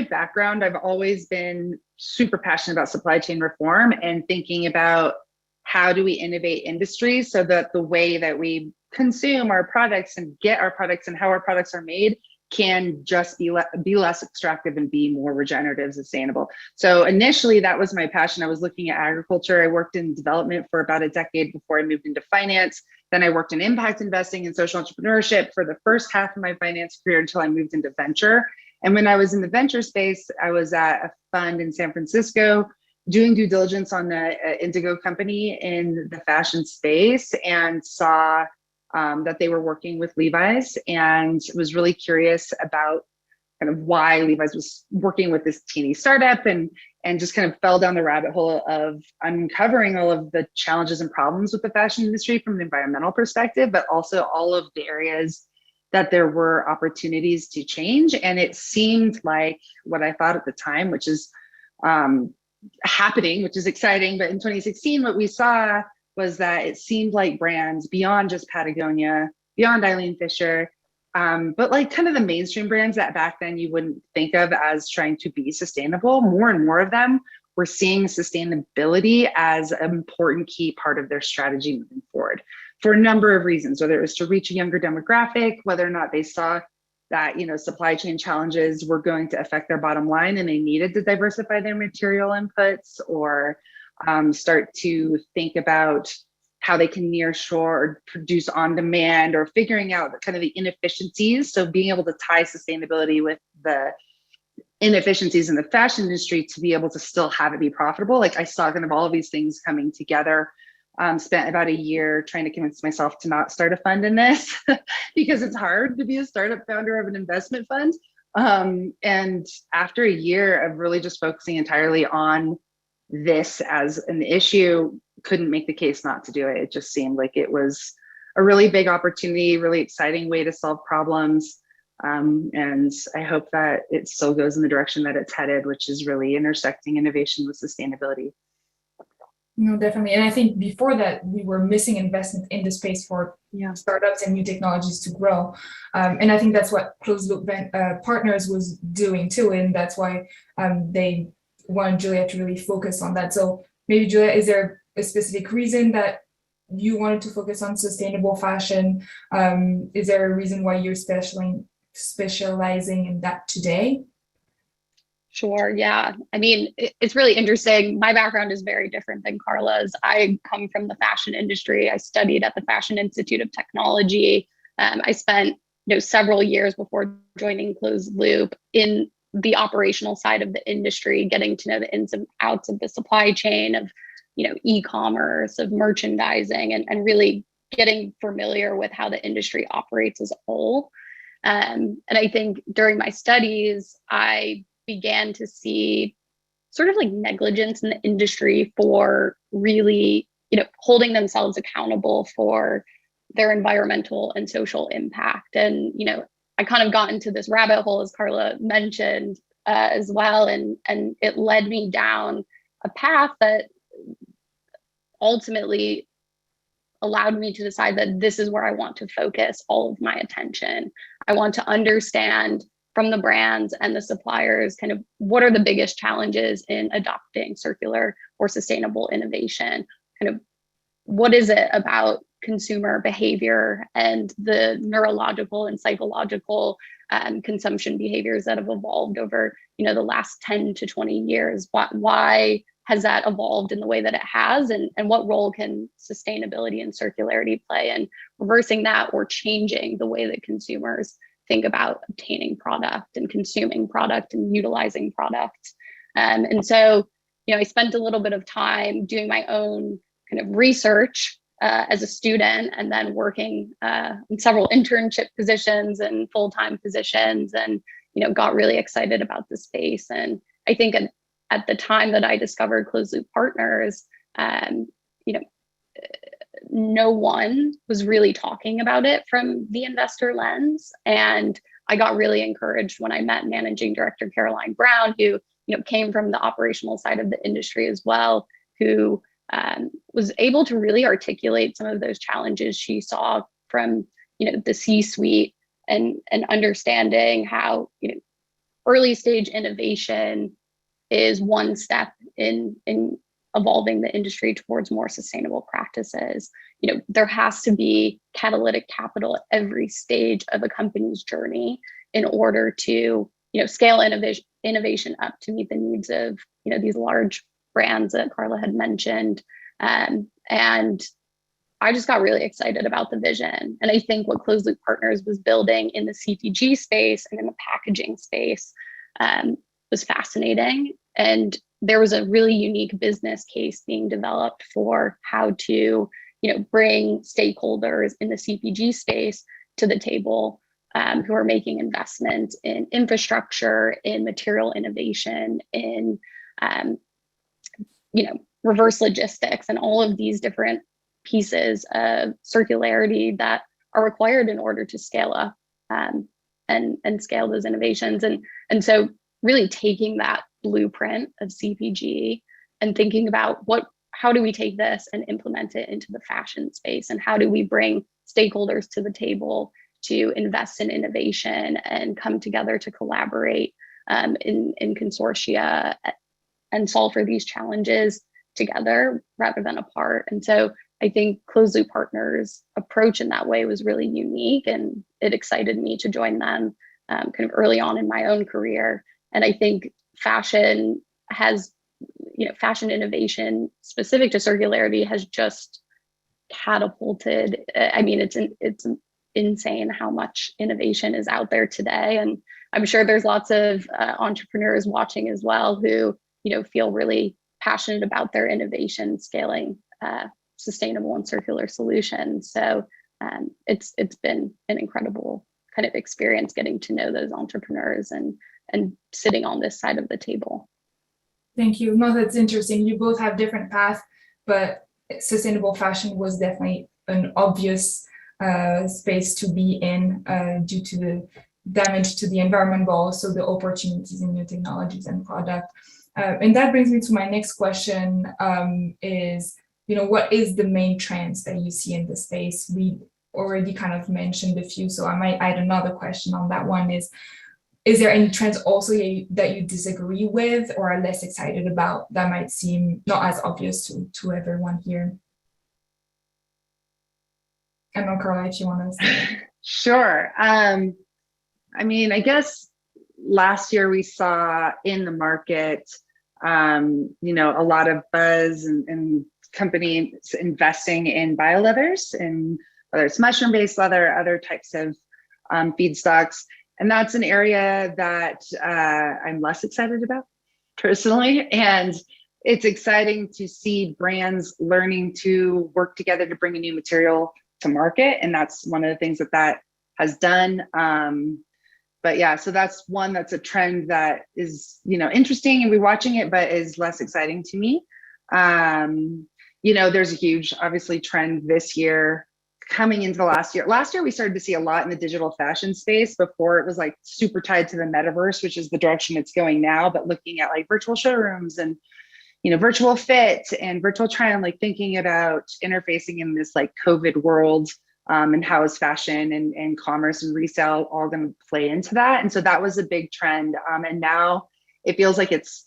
background, I've always been super passionate about supply chain reform and thinking about how do we innovate industries so that the way that we consume our products and get our products and how our products are made can just be less extractive and be more regenerative, sustainable. So initially that was my passion. I was looking at agriculture. I worked in development for about a decade before I moved into finance. Then I worked in impact investing and social entrepreneurship for the first half of my finance career until I moved into venture. And when I was in the venture space, I was at a fund in San Francisco doing due diligence on the Indigo company in the fashion space, and saw that they were working with Levi's, and was really curious about kind of why Levi's was working with this teeny startup, and just kind of fell down the rabbit hole of uncovering all of the challenges and problems with the fashion industry from an environmental perspective, but also all of the areas that there were opportunities to change. And it seemed like what I thought at the time, which is happening, which is exciting. But in 2016, what we saw was that it seemed like brands beyond just Patagonia, beyond Eileen Fisher, but like kind of the mainstream brands that back then you wouldn't think of as trying to be sustainable, more and more of them were seeing sustainability as an important key part of their strategy moving forward for a number of reasons, whether it was to reach a younger demographic, whether or not they saw that, you know, supply chain challenges were going to affect their bottom line and they needed to diversify their material inputs, or start to think about how they can nearshore or produce on demand, or figuring out kind of the inefficiencies. So being able to tie sustainability with the inefficiencies in the fashion industry to be able to still have it be profitable. Like I saw kind of all of these things coming together. Spent about a year trying to convince myself to not start a fund in this because it's hard to be a startup founder of an investment fund. And after a year of really just focusing entirely on this as an issue, couldn't make the case not to do it. It just seemed like it was a really big opportunity, really exciting way to solve problems. And I hope that it still goes in the direction that it's headed, which is really intersecting innovation with sustainability. No, definitely. And I think before that, we were missing investment in the space for startups and new technologies to grow. And I think that's what Closed Loop Partners was doing too. And that's why they wanted Julia to really focus on that. So maybe Julia, is there a specific reason that you wanted to focus on sustainable fashion? Is there a reason why you're specializing in that today? Sure. Yeah. I mean, it's really interesting. My background is very different than Carla's. I come from the fashion industry. I studied at the Fashion Institute of Technology. I spent, several years before joining Closed Loop in the operational side of the industry, getting to know the ins and outs of the supply chain of, e-commerce, of merchandising, and really getting familiar with how the industry operates as a whole. And I think during my studies, I began to see sort of like negligence in the industry for really, holding themselves accountable for their environmental and social impact. And, I kind of got into this rabbit hole, as Carla mentioned, as well. And it led me down a path that ultimately allowed me to decide that this is where I want to focus all of my attention. I want to understand from the brands and the suppliers kind of what are the biggest challenges in adopting circular or sustainable innovation. Kind of what is it about consumer behavior and the neurological and psychological consumption behaviors that have evolved over the last 10 to 20 years? Why has that evolved in the way that it has, and what role can sustainability and circularity play in reversing that or changing the way that consumers think about obtaining product and consuming product and utilizing product? And so, I spent a little bit of time doing my own kind of research as a student, and then working in several internship positions and full-time positions, and got really excited about the space. And I think at the time that I discovered Closed Loop Partners, no one was really talking about it from the investor lens. And I got really encouraged when I met Managing Director Caroline Brown, who came from the operational side of the industry as well, who was able to really articulate some of those challenges she saw from the C-suite, and understanding how early stage innovation is one step in evolving the industry towards more sustainable practices. There has to be catalytic capital at every stage of a company's journey in order to scale innovation up to meet the needs of these large brands that Carla had mentioned. And I just got really excited about the vision. And I think what Closed Loop Partners was building in the CPG space and in the packaging space was fascinating. And there was a really unique business case being developed for how to, bring stakeholders in the CPG space to the table, who are making investments in infrastructure, in material innovation, in, reverse logistics, and all of these different pieces of circularity that are required in order to scale up and scale those innovations. And so really taking that blueprint of CPG and thinking about how do we take this and implement it into the fashion space, and how do we bring stakeholders to the table to invest in innovation and come together to collaborate in consortia and solve for these challenges together rather than apart. And so I think Closed Loop Partners' approach in that way was really unique, and it excited me to join them kind of early on in my own career. And I think fashion has, fashion innovation specific to circularity has just catapulted. I mean, it's insane how much innovation is out there today. And I'm sure there's lots of entrepreneurs watching as well who, feel really passionate about their innovation scaling sustainable and circular solutions. So it's been an incredible kind of experience getting to know those entrepreneurs and sitting on this side of the table. Thank you. No, that's interesting. You both have different paths, but sustainable fashion was definitely an obvious space to be in due to the damage to the environment, but also the opportunities in new technologies and product. And that brings me to my next question is, what is the main trends that you see in the space? We already kind of mentioned a few, so I might add another question on that one is there any trends also that you disagree with or are less excited about that might seem not as obvious to everyone here? I don't know, Carla, if you want to say. Sure. I mean, I guess, last year we saw in the market, you know, a lot of buzz and companies investing in bioleathers, and whether it's mushroom-based leather, other types of feedstocks. And that's an area that I'm less excited about personally. And it's exciting to see brands learning to work together to bring a new material to market. And that's one of the things that that has done. But yeah, so that's a trend that is, you know, interesting and we're watching it, but is less exciting to me. You know, there's a huge, obviously, trend this year coming into the last year. Last year, we started to see a lot in the digital fashion space. Before, it was like super tied to the metaverse, which is the direction it's going now, but looking at like virtual showrooms and, you know, virtual fit and virtual try on, like thinking about interfacing in this like COVID world, and how is fashion and commerce and resale all going to play into that. And so that was a big trend. And now it feels like it's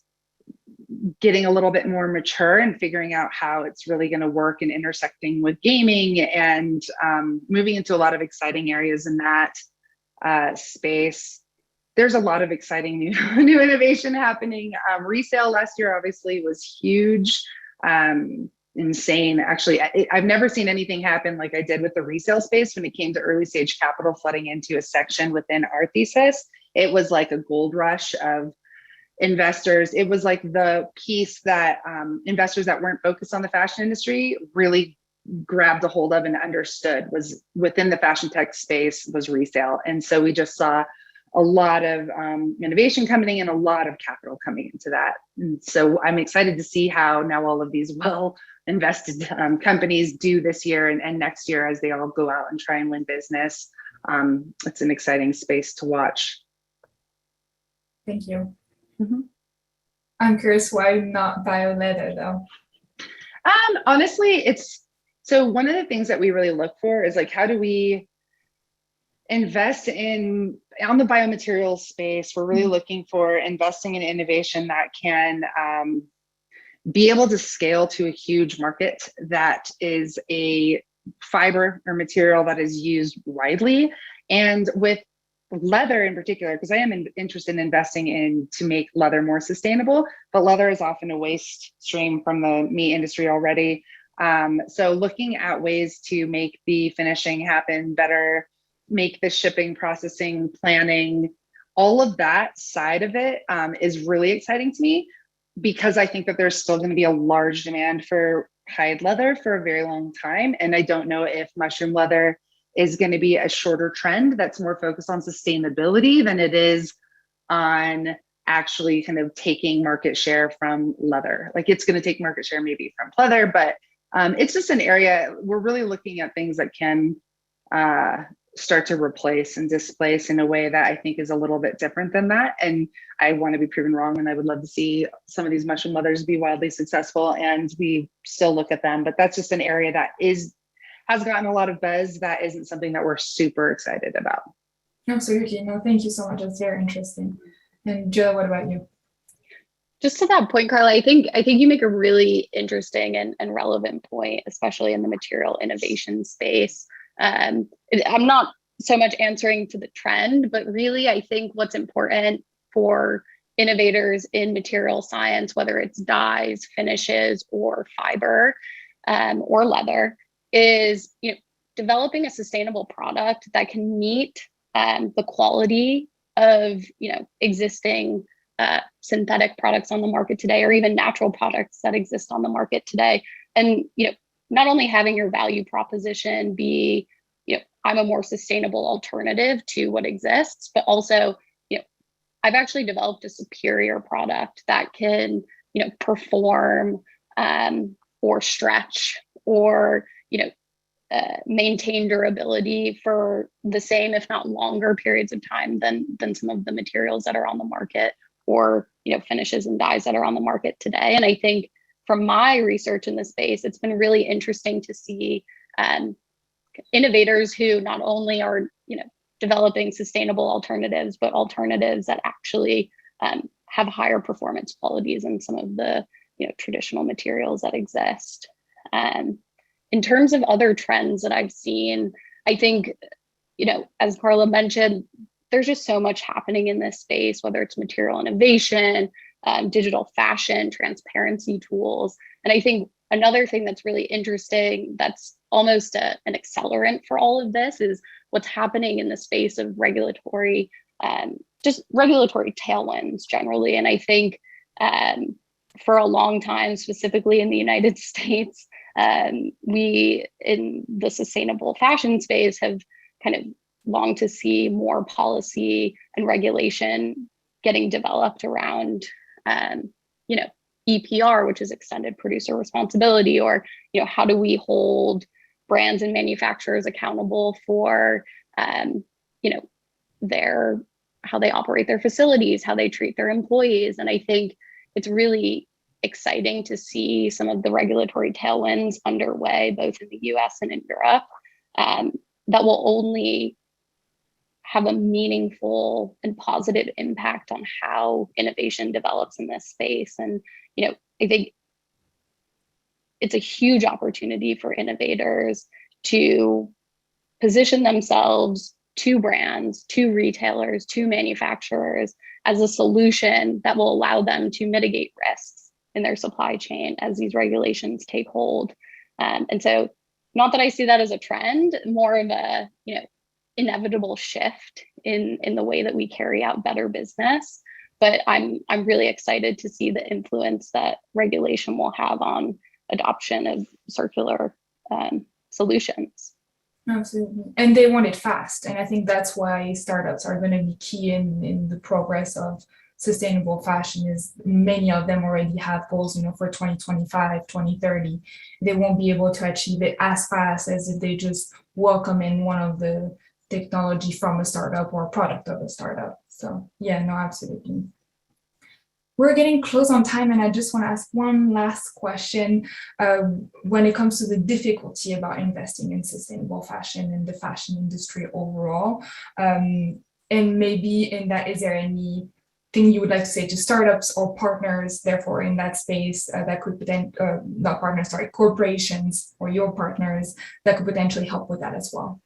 getting a little bit more mature and figuring out how it's really going to work and intersecting with gaming and moving into a lot of exciting areas in that space. There's a lot of exciting new innovation happening. Resale last year obviously was huge, insane. Actually, I've never seen anything happen like I did with the resale space when it came to early stage capital flooding into a section within our thesis. It was like a gold rush of investors. It was like the piece that investors that weren't focused on the fashion industry really grabbed a hold of and understood was within the fashion tech space was resale. And so we just saw a lot of innovation coming in and a lot of capital coming into that. And so I'm excited to see how now all of these well invested companies do this year and next year as they all go out and try and win business. It's an exciting space to watch. Thank you. Mm-hmm. I'm curious, why not bioleather though? Honestly, it's so one of the things that we really look for is like, how do we invest on the biomaterials space? We're really looking for investing in innovation that can be able to scale to a huge market that is a fiber or material that is used widely. And with leather in particular, because I am interested in investing in to make leather more sustainable, but leather is often a waste stream from the meat industry already. So looking at ways to make the finishing happen better, make the shipping, processing, planning, all of that side of it is really exciting to me, because I think that there's still going to be a large demand for hide leather for a very long time. And I don't know if mushroom leather is going to be a shorter trend that's more focused on sustainability than it is on actually kind of taking market share from leather. Like it's going to take market share maybe from leather, but it's just an area we're really looking at things that can start to replace and displace in a way that I think is a little bit different than that. And I want to be proven wrong, and I would love to see some of these mushroom leathers be wildly successful and we still look at them. But that's just an area that has gotten a lot of buzz. That isn't something that we're super excited about. Absolutely. No, thank you so much. That's very interesting. And Jill, what about you? Just to that point, Carla, I think you make a really interesting and relevant point, especially in the material innovation space. I'm not so much answering to the trend, but really I think what's important for innovators in material science, whether it's dyes, finishes, or fiber, or leather, is developing a sustainable product that can meet the quality of existing synthetic products on the market today, or even natural products that exist on the market today. And not only having your value proposition be, I'm a more sustainable alternative to what exists, but also, I've actually developed a superior product that can, perform or stretch or, maintain durability for the same, if not longer periods of time than some of the materials that are on the market, or, finishes and dyes that are on the market today. And I think from my research in the space, it's been really interesting to see innovators who not only are, developing sustainable alternatives, but alternatives that actually have higher performance qualities than some of the, traditional materials that exist. In terms of other trends that I've seen, I think, as Carla mentioned, there's just so much happening in this space, whether it's material innovation, digital fashion, transparency tools. And I think another thing that's really interesting, that's almost an accelerant for all of this, is what's happening in the space of regulatory, just regulatory tailwinds generally. And I think for a long time, specifically in the United States, we in the sustainable fashion space have kind of longed to see more policy and regulation getting developed around, you know, EPR, which is extended producer responsibility, or, you know, how do we hold brands and manufacturers accountable for, you know, how they operate their facilities, how they treat their employees. And I think it's really exciting to see some of the regulatory tailwinds underway, both in the US and in Europe, that will only have a meaningful and positive impact on how innovation develops in this space. And, you know, I think it's a huge opportunity for innovators to position themselves to brands, to retailers, to manufacturers as a solution that will allow them to mitigate risks in their supply chain as these regulations take hold. And so, not that I see that as a trend, more of a, you know, inevitable shift in the way that we carry out better business. But I'm really excited to see the influence that regulation will have on adoption of circular solutions. Absolutely. And they want it fast. And I think that's why startups are going to be key in the progress of sustainable fashion, is many of them already have goals, you know, for 2025, 2030. They won't be able to achieve it as fast as if they just welcome in one of the technology from a startup or a product of a startup. So yeah, no, absolutely. We're getting close on time, and I just want to ask one last question when it comes to the difficulty about investing in sustainable fashion and the fashion industry overall. And maybe in that, is there anything you would like to say to startups or partners, therefore, in that space that could potentially, not partners, sorry, corporations or your partners that could potentially help with that as well?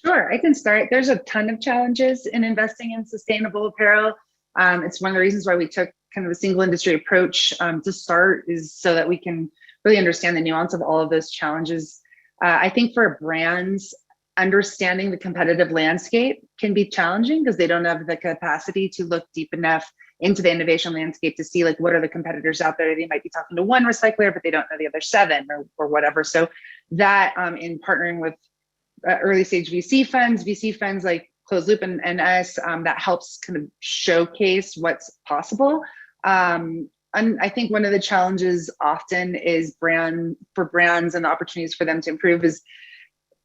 Sure, I can start. There's a ton of challenges in investing in sustainable apparel. It's one of the reasons why we took kind of a single industry approach to start, is so that we can really understand the nuance of all of those challenges. I think for brands, understanding the competitive landscape can be challenging because they don't have the capacity to look deep enough into the innovation landscape to see, like, what are the competitors out there. They might be talking to one recycler, but they don't know the other 7 or whatever. So that in partnering with early stage VC funds like Closed Loop and us, that helps kind of showcase what's possible. And I think one of the challenges often is for brands and the opportunities for them to improve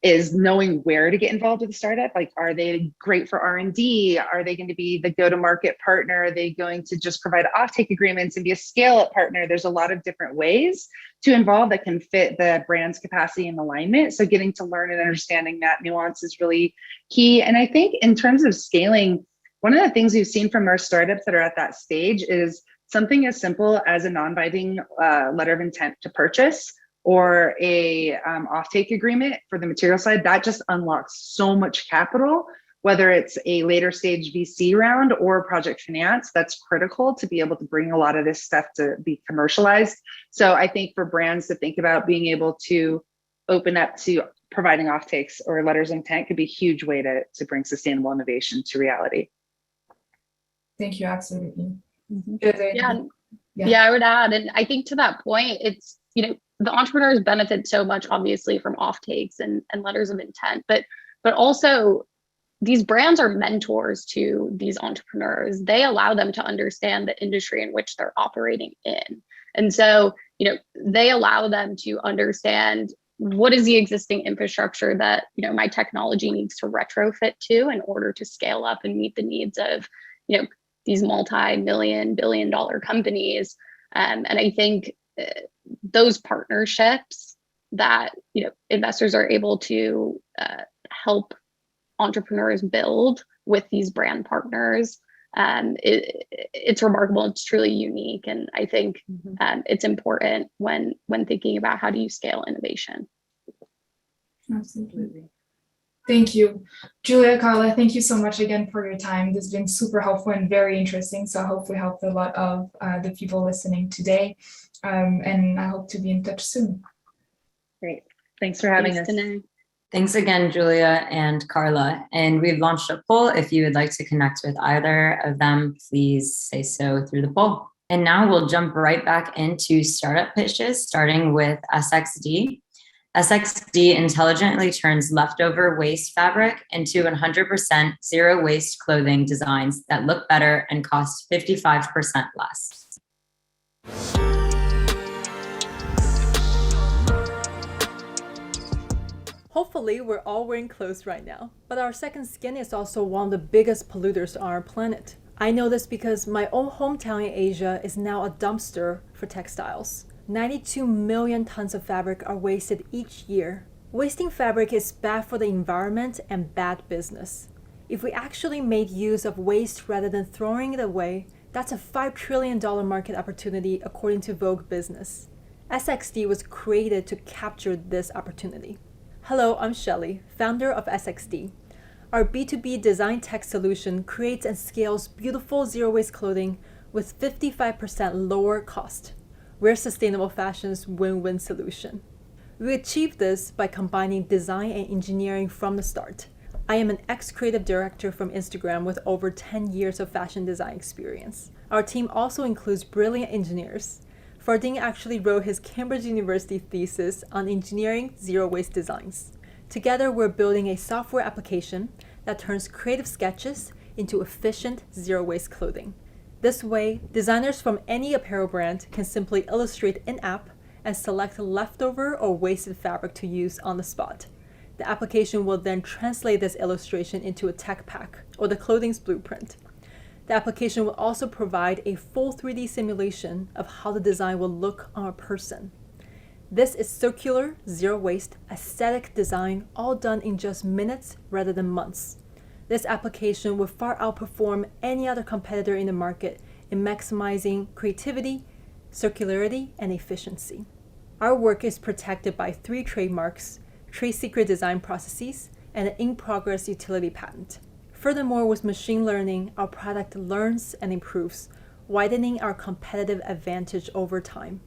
is knowing where to get involved with a startup. Like, are they great for R&D? Are they going to be the go-to-market partner? Are they going to just provide offtake agreements and be a scale-up partner? There's a lot of different ways to involve that can fit the brand's capacity and alignment. So getting to learn and understanding that nuance is really key. And I think in terms of scaling, one of the things we've seen from our startups that are at that stage is something as simple as a non-binding letter of intent to purchase, or a offtake agreement for the material side. That just unlocks so much capital, whether it's a later stage VC round or project finance. That's critical to be able to bring a lot of this stuff to be commercialized. So I think for brands to think about being able to open up to providing offtakes or letters of intent could be a huge way to bring sustainable innovation to reality. Thank you, absolutely. Mm-hmm. Yeah, I would add, and I think to that point, it's, you know, the entrepreneurs benefit so much, obviously, from offtakes and letters of intent, but also these brands are mentors to these entrepreneurs. They allow them to understand the industry in which they're operating in. And so, you know, they allow them to understand what is the existing infrastructure that, you know, my technology needs to retrofit to in order to scale up and meet the needs of, you know, these multi-million, billion-dollar companies. And I think those partnerships that, you know, investors are able to help entrepreneurs build with these brand partners, it's remarkable. It's truly unique, and I think it's important when thinking about how do you scale innovation. Absolutely. Thank you. Julia, Carla, thank you so much again for your time. This has been super helpful and very interesting. So I hope we helped a lot of the people listening today. And I hope to be in touch soon. Great. Thanks for having us. Danae. Thanks again, Julia and Carla. And we've launched a poll. If you would like to connect with either of them, please say so through the poll. And now we'll jump right back into startup pitches, starting with SXD. SXD intelligently turns leftover waste fabric into 100% zero waste clothing designs that look better and cost 55% less. Hopefully, we're all wearing clothes right now, but our second skin is also one of the biggest polluters on our planet. I know this because my own hometown in Asia is now a dumpster for textiles. 92 million tons of fabric are wasted each year. Wasting fabric is bad for the environment and bad business. If we actually made use of waste rather than throwing it away, that's a $5 trillion market opportunity according to Vogue Business. SXD was created to capture this opportunity. Hello, I'm Shelly, founder of SXD. Our B2B design tech solution creates and scales beautiful zero-waste clothing with 55% lower cost. We're sustainable fashion's win-win solution. We achieve this by combining design and engineering from the start. I am an ex-creative director from Instagram with over 10 years of fashion design experience. Our team also includes brilliant engineers. Fardin actually wrote his Cambridge University thesis on engineering zero-waste designs. Together, we're building a software application that turns creative sketches into efficient zero-waste clothing. This way, designers from any apparel brand can simply illustrate in-app and select leftover or wasted fabric to use on the spot. The application will then translate this illustration into a tech pack, or the clothing's blueprint. The application will also provide a full 3D simulation of how the design will look on a person. This is circular, zero-waste, aesthetic design, all done in just minutes rather than months. This application will far outperform any other competitor in the market in maximizing creativity, circularity, and efficiency. Our work is protected by 3 trademarks, trade secret design processes, and an in-progress utility patent. Furthermore, with machine learning, our product learns and improves, widening our competitive advantage over time.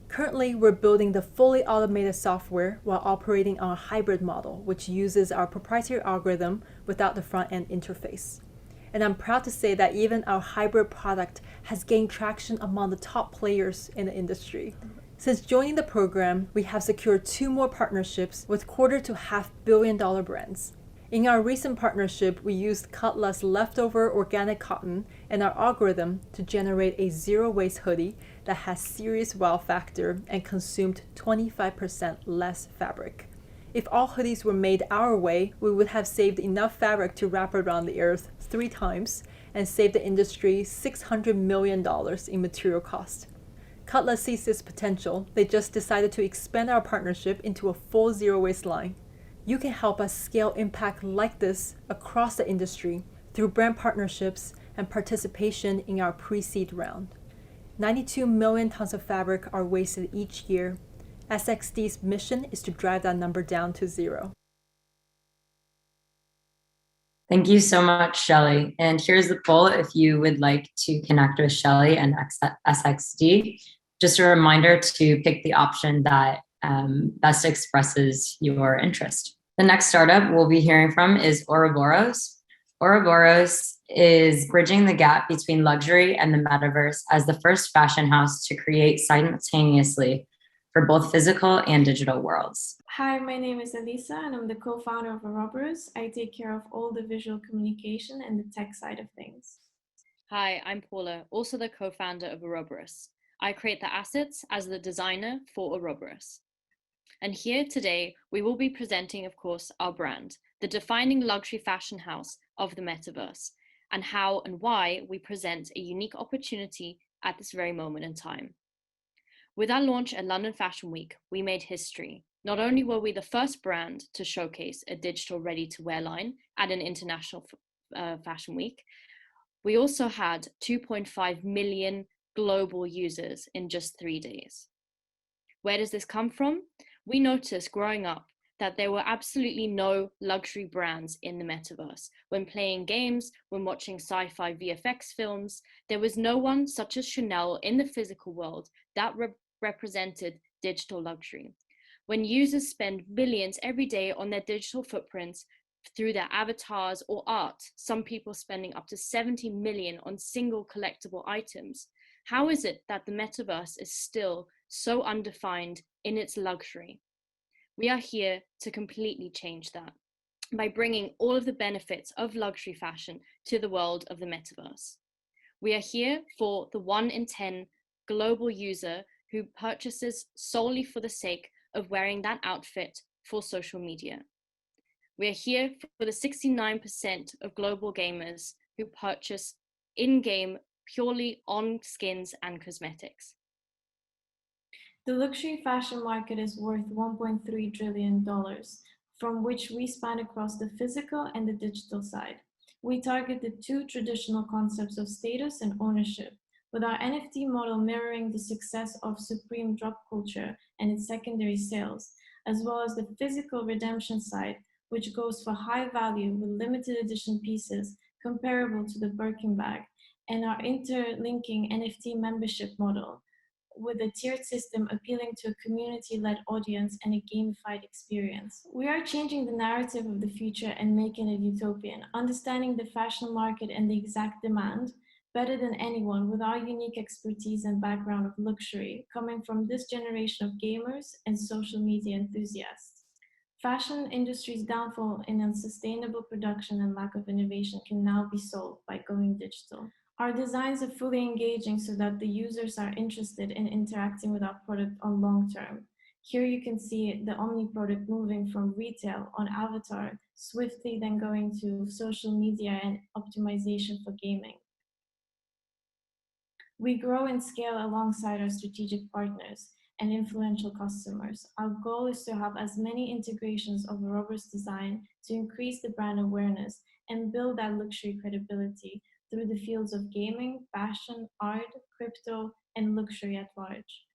Currently, we're building the fully automated software while operating on a hybrid model, which uses our proprietary algorithm without the front-end interface. And I'm proud to say that even our hybrid product has gained traction among the top players in the industry. Since joining the program, we have secured 2 more partnerships with $250 to $500 million brands. In our recent partnership, we used cut less leftover organic cotton and our algorithm to generate a zero-waste hoodie that has serious wow factor and consumed 25% less fabric. If all hoodies were made our way, we would have saved enough fabric to wrap around the earth 3 times and save the industry $600 million in material cost. Cutlass sees this potential. They just decided to expand our partnership into a full zero-waste line. You can help us scale impact like this across the industry through brand partnerships and participation in our pre-seed round. 92 million tons of fabric are wasted each year. SXD's mission is to drive that number down to 0. Thank you so much, Shelly. And here's the poll if you would like to connect with Shelly and SXD. Just a reminder to pick the option that best expresses your interest. The next startup we'll be hearing from is Auroboros. Auroboros is bridging the gap between luxury and the metaverse as the first fashion house to create simultaneously for both physical and digital worlds. Hi, my name is Elisa and I'm the co-founder of Auroboros. I take care of all the visual communication and the tech side of things. Hi, I'm Paula, also the co-founder of Auroboros. I create the assets as the designer for Auroboros. And here today, we will be presenting, of course, our brand, the defining luxury fashion house of the metaverse, and how and why we present a unique opportunity at this very moment in time. With our launch at London Fashion Week, we made history. Not only were we the first brand to showcase a digital ready-to-wear line at an international fashion week, we also had 2.5 million global users in just 3 days. Where does this come from? We noticed growing up that there were absolutely no luxury brands in the metaverse. When playing games, when watching sci-fi VFX films, there was no one such as Chanel in the physical world that represented digital luxury. When users spend billions every day on their digital footprints through their avatars or art, some people spending up to 70 million on single collectible items, how is it that the metaverse is still so undefined in its luxury? We are here to completely change that by bringing all of the benefits of luxury fashion to the world of the metaverse. We are here for the 1 in 10 global user who purchases solely for the sake of wearing that outfit for social media. We are here for the 69% of global gamers who purchase in-game purely on skins and cosmetics. The luxury fashion market is worth $1.3 trillion, from which we span across the physical and the digital side. We target the two traditional concepts of status and ownership, with our NFT model mirroring the success of Supreme drop culture and its secondary sales, as well as the physical redemption side, which goes for high value with limited edition pieces comparable to the Birkin bag, and our interlinking NFT membership model, with a tiered system appealing to a community-led audience and a gamified experience. We are changing the narrative of the future and making it utopian, understanding the fashion market and the exact demand better than anyone with our unique expertise and background of luxury, coming from this generation of gamers and social media enthusiasts. Fashion industry's downfall in unsustainable production and lack of innovation can now be solved by going digital. Our designs are fully engaging so that the users are interested in interacting with our product on long term. Here you can see the Omni product moving from retail on avatar, swiftly then going to social media and optimization for gaming. We grow and scale alongside our strategic partners and influential customers. Our goal is to have as many integrations of Auroboros design to increase the brand awareness and build that luxury credibility through the fields of gaming, fashion, art, crypto, and luxury at large.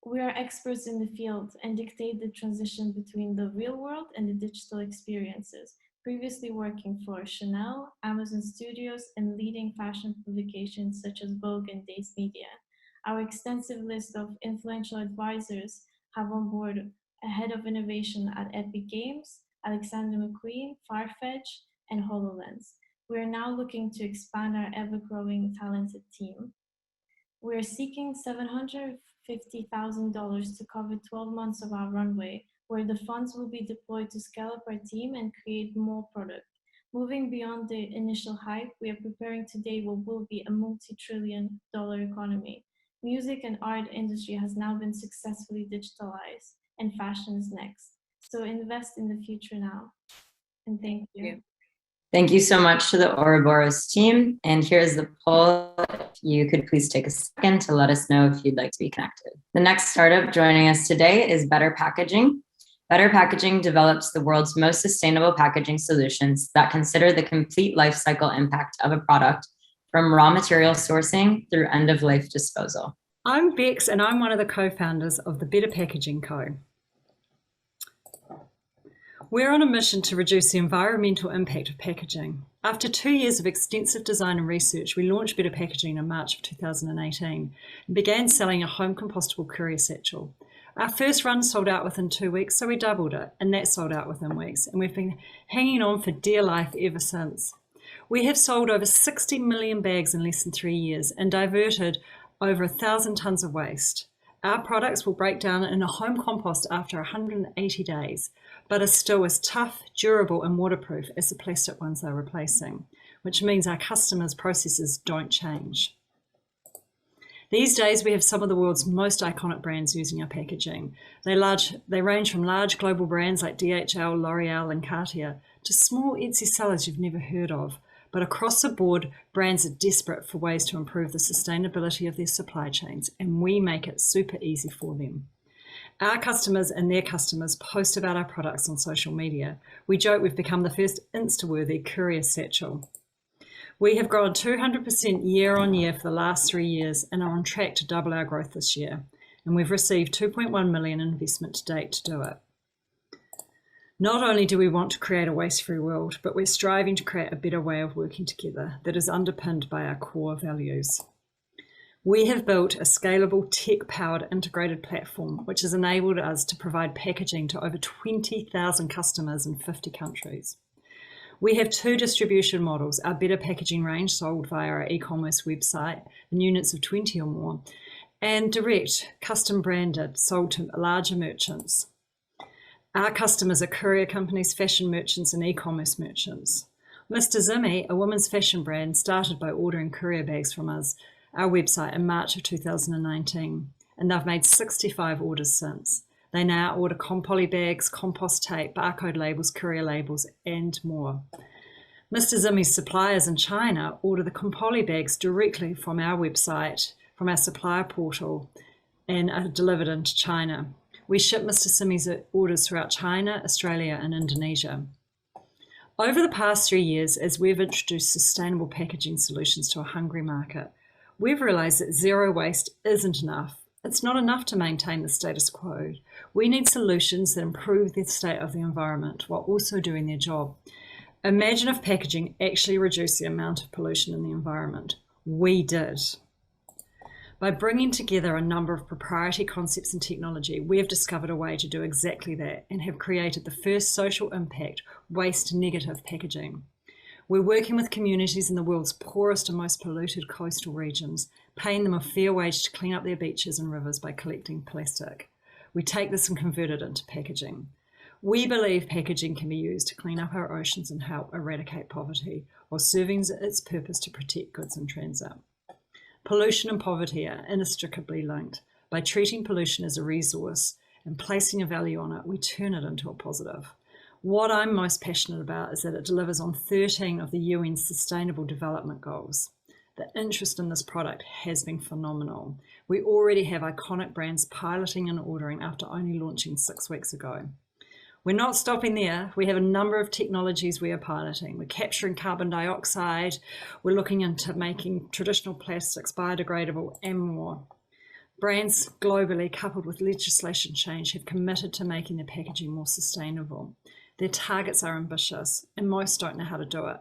We are experts in the field and dictate the transition between the real world and the digital experiences, previously working for Chanel, Amazon Studios, and leading fashion publications such as Vogue and Days Media. Our extensive list of influential advisors have on board a head of innovation at Epic Games, Alexander McQueen, Farfetch, and HoloLens. We are now looking to expand our ever-growing talented team. We are seeking $750,000 to cover 12 months of our runway, where the funds will be deployed to scale up our team and create more product. Moving beyond the initial hype, we are preparing today what will be a multi-trillion-dollar economy. Music and art industry has now been successfully digitalized, and fashion is next. So invest in the future now. And thank you. Thank you so much to the Ouroboros team. And here's the poll. If you could please take a second to let us know if you'd like to be connected. The next startup joining us today is Better Packaging. Better Packaging develops the world's most sustainable packaging solutions that consider the complete life cycle impact of a product, from raw material sourcing through end-of-life disposal. I'm Bex, and I'm one of the co-founders of the Better Packaging Co. We're on a mission to reduce the environmental impact of packaging. After 2 years of extensive design and research, we launched Better Packaging in March of 2018 and began selling a home compostable courier satchel. Our first run sold out within 2 weeks, so we doubled it, and that sold out within weeks, and we've been hanging on for dear life ever since. We have sold over 60 million bags in less than 3 years and diverted over 1,000 tonnes of waste. Our products will break down in a home compost after 180 days, but are still as tough, durable and waterproof as the plastic ones they're replacing, which means our customers' processes don't change. These days, we have some of the world's most iconic brands using our packaging. They range from large global brands like DHL, L'Oreal and Cartier to small Etsy sellers you've never heard of. But across the board, brands are desperate for ways to improve the sustainability of their supply chains, and we make it super easy for them. Our customers and their customers post about our products on social media. We joke we've become the first Insta-worthy courier satchel. We have grown 200% year on year for the last 3 years and are on track to double our growth this year. And we've received $2.1 million in investment to date to do it. Not only do we want to create a waste-free world, but we're striving to create a better way of working together that is underpinned by our core values. We have built a scalable, tech-powered integrated platform which has enabled us to provide packaging to over 20,000 customers in 50 countries. We have 2 distribution models, our Better Packaging range sold via our e-commerce website in units of 20 or more, and direct, custom branded, sold to larger merchants. Our customers are courier companies, fashion merchants and e-commerce merchants. Mr. Zimmy, a women's fashion brand, started by ordering courier bags from us, our website, in March of 2019, and they've made 65 orders since. They now order compoly bags, compost tape, barcode labels, courier labels, and more. Mr. Zimmy's suppliers in China order the compoly bags directly from our website, from our supplier portal, and are delivered into China. We ship Mr. Zimmy's orders throughout China, Australia, and Indonesia. Over the past 3 years, as we've introduced sustainable packaging solutions to a hungry market, we've realised that zero waste isn't enough. It's not enough to maintain the status quo. We need solutions that improve the state of the environment while also doing their job. Imagine if packaging actually reduced the amount of pollution in the environment. We did. By bringing together a number of proprietary concepts and technology, we have discovered a way to do exactly that and have created the first social impact, waste negative packaging. We're working with communities in the world's poorest and most polluted coastal regions, paying them a fair wage to clean up their beaches and rivers by collecting plastic. We take this and convert it into packaging. We believe packaging can be used to clean up our oceans and help eradicate poverty, while serving its purpose to protect goods in transit. Pollution and poverty are inextricably linked. By treating pollution as a resource and placing a value on it, we turn it into a positive. What I'm most passionate about is that it delivers on 13 of the UN's Sustainable Development Goals. The interest in this product has been phenomenal. We already have iconic brands piloting and ordering after only launching 6 weeks ago. We're not stopping there. We have a number of technologies we are piloting. We're capturing carbon dioxide. We're looking into making traditional plastics biodegradable and more. Brands globally, coupled with legislation change, have committed to making their packaging more sustainable. Their targets are ambitious, and most don't know how to do it.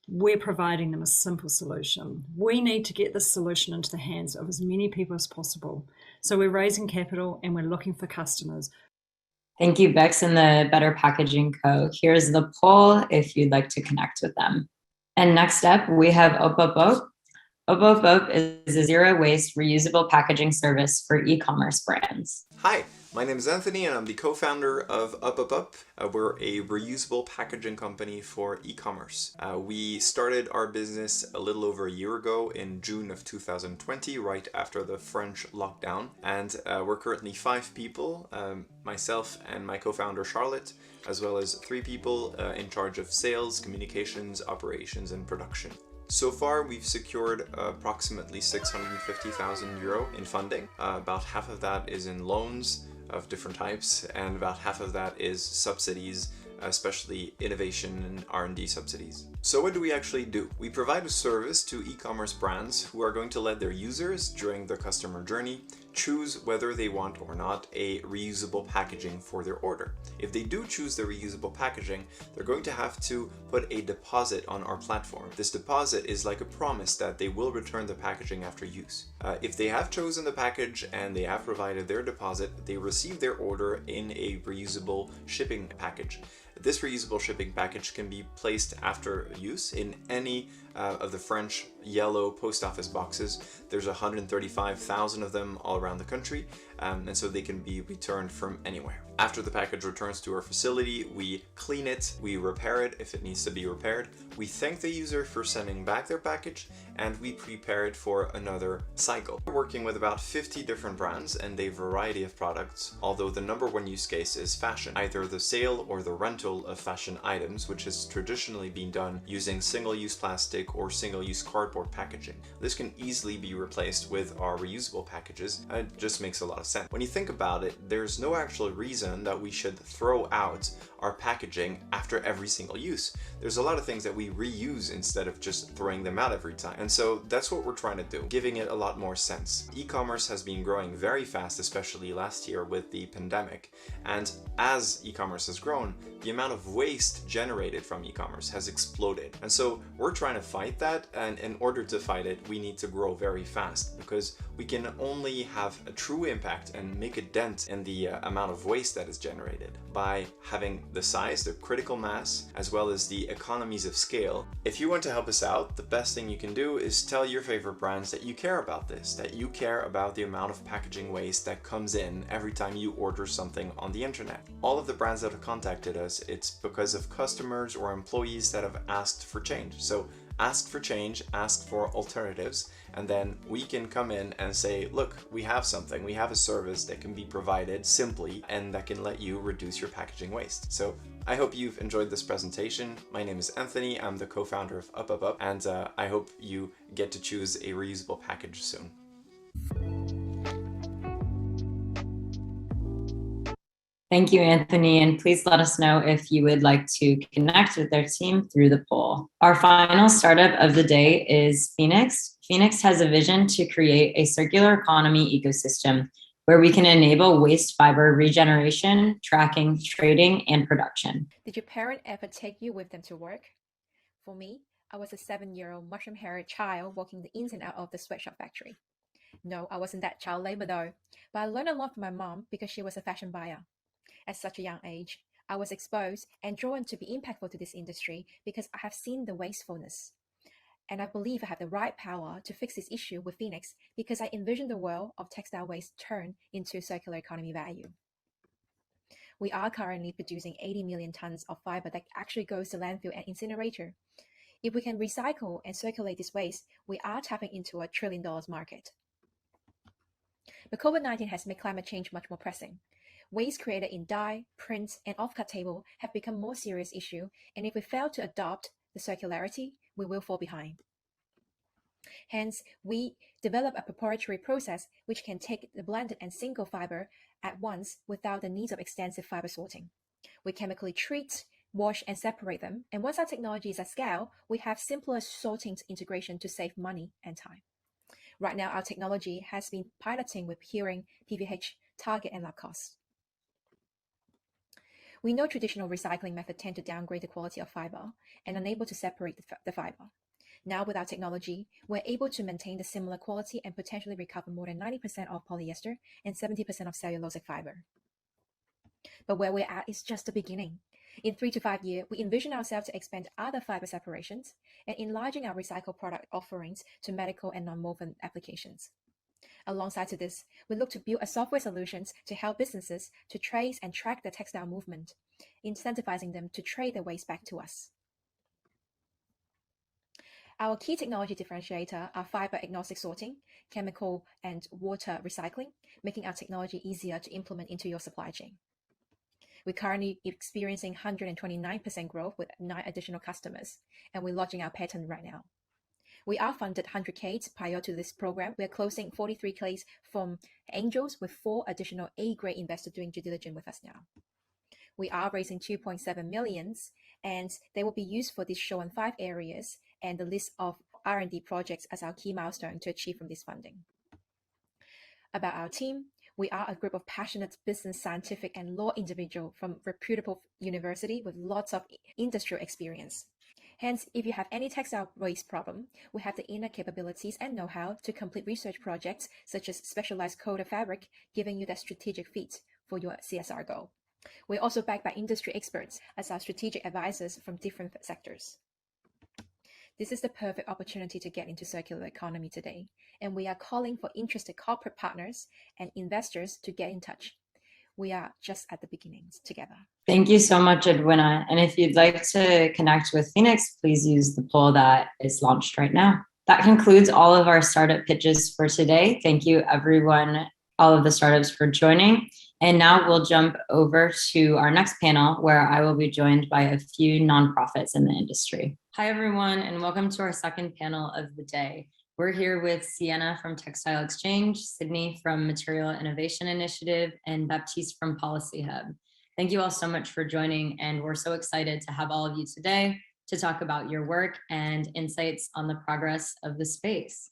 We're providing them a simple solution. We need to get this solution into the hands of as many people as possible. So we're raising capital and we're looking for customers. Thank you, Bex and the Better Packaging Co. Here's the poll if you'd like to connect with them. And next up, we have Opopop. Opopop is a zero-waste reusable packaging service for e-commerce brands. Hi, my name is Anthony and I'm the co-founder of Opopop. We're a reusable packaging company for e-commerce. We started our business a little over a year ago in June of 2020, right after the French lockdown. And we're currently 5 people, myself and my co-founder Charlotte, as well as 3 people in charge of sales, communications, operations, and production. So far, we've secured approximately 650,000 euro in funding. About half of that is in loans of different types, and about half of that is subsidies, especially innovation and R&D subsidies. So what do we actually do? We provide a service to e-commerce brands who are going to let their users, during their customer journey, choose whether they want or not a reusable packaging for their order. If they do choose the reusable packaging, they're going to have to put a deposit on our platform. This deposit is like a promise that they will return the packaging after use. If they have chosen the package and they have provided their deposit, they receive their order in a reusable shipping package. This reusable shipping package can be placed after use in any of the French yellow post office boxes. There's 135,000 of them all around the country, and so they can be returned from anywhere. After the package returns to our facility, we clean it, we repair it if it needs to be repaired, we thank the user for sending back their package, and we prepare it for another cycle. We're working with about 50 different brands and a variety of products, although the #1 use case is fashion, either the sale or the rental of fashion items, which has traditionally been done using single-use plastic or single-use cardboard packaging. This can easily be replaced with our reusable packages. It just makes a lot of sense. When you think about it, there's no actual reason that we should throw out our packaging after every single use. There's a lot of things that we reuse instead of just throwing them out every time. And so that's what we're trying to do, giving it a lot more sense. E-commerce has been growing very fast, especially last year with the pandemic. And as e-commerce has grown, the amount of waste generated from e-commerce has exploded. And so we're trying to fight that. And in order to fight it, we need to grow very fast, because we can only have a true impact and make a dent in the amount of waste that is generated by having the size, the critical mass, as well as the economies of scale. If you want to help us out, the best thing you can do is tell your favorite brands that you care about this, that you care about the amount of packaging waste that comes in every time you order something on the internet. All of the brands that have contacted us, it's because of customers or employees that have asked for change. So ask for change, ask for alternatives, and then we can come in and say, look, we have something, we have a service that can be provided simply and that can let you reduce your packaging waste. So I hope you've enjoyed this presentation. My name is Anthony, I'm the co-founder of Opopop, and I hope you get to choose a reusable package soon. Thank you, Anthony, and please let us know if you would like to connect with their team through the poll. Our final startup of the day is Phoenxt. Phoenxt has a vision to create a circular economy ecosystem where we can enable waste fiber regeneration, tracking, trading, and production. Did your parent ever take you with them to work? For me, I was a 7-year-old mushroom-haired child walking the ins and out of the sweatshop factory. No, I wasn't that child labor though, but I learned a lot from my mom because she was a fashion buyer. At such a young age, I was exposed and drawn to be impactful to this industry because I have seen the wastefulness. And I believe I have the right power to fix this issue with Phoenxt because I envision the world of textile waste turned into circular economy value. We are currently producing 80 million tons of fiber that actually goes to landfill and incinerator. If we can recycle and circulate this waste, we are tapping into a $1 trillion market. But COVID-19 has made climate change much more pressing. Waste created in dye, print, and off-cut table have become a more serious issue, and if we fail to adopt the circularity, we will fall behind. Hence, we develop a proprietary process which can take the blended and single fiber at once without the need of extensive fiber sorting. We chemically treat, wash, and separate them, and once our technology is at scale, we have simpler sorting integration to save money and time. Right now, our technology has been piloting with hearing, PVH, target, and lab costs. We know traditional recycling methods tend to downgrade the quality of fiber and unable to separate the fiber. Now with our technology, we're able to maintain the similar quality and potentially recover more than 90% of polyester and 70% of cellulosic fiber. But where we're at is just the beginning. In 3 to 5 years, we envision ourselves to expand other fiber separations and enlarging our recycled product offerings to medical and non-woven applications. Alongside to this, we look to build a software solutions to help businesses to trace and track the textile movement, incentivizing them to trade their waste back to us. Our key technology differentiator are fiber agnostic sorting, chemical and water recycling, making our technology easier to implement into your supply chain. We're currently experiencing 129% growth with 9 additional customers, and we're launching our patent right now. We are funded 100K prior to this program. We are closing 43K from angels with 4 additional A-grade investors doing due diligence with us now. We are raising 2.7 million, and they will be used for this show in 5 areas and the list of R&D projects as our key milestone to achieve from this funding. About our team, we are a group of passionate business, scientific, and law individuals from reputable university with lots of industrial experience. Hence, if you have any textile waste problem, we have the inner capabilities and know-how to complete research projects such as specialized coated fabric, giving you that strategic fit for your CSR goal. We're also backed by industry experts as our strategic advisors from different sectors. This is the perfect opportunity to get into circular economy today, and we are calling for interested corporate partners and investors to get in touch. We are just at the beginnings together. Thank you so much, Edwina. And if you'd like to connect with Phoenxt, please use the poll that is launched right now. That concludes all of our startup pitches for today. Thank you, everyone, all of the startups for joining. And now we'll jump over to our next panel, where I will be joined by a few nonprofits in the industry. Hi, everyone, and welcome to our second panel of the day. We're here with Sienna from Textile Exchange, Sydney from Material Innovation Initiative, and Baptiste from Policy Hub. Thank you all so much for joining, and we're so excited to have all of you today to talk about your work and insights on the progress of the space.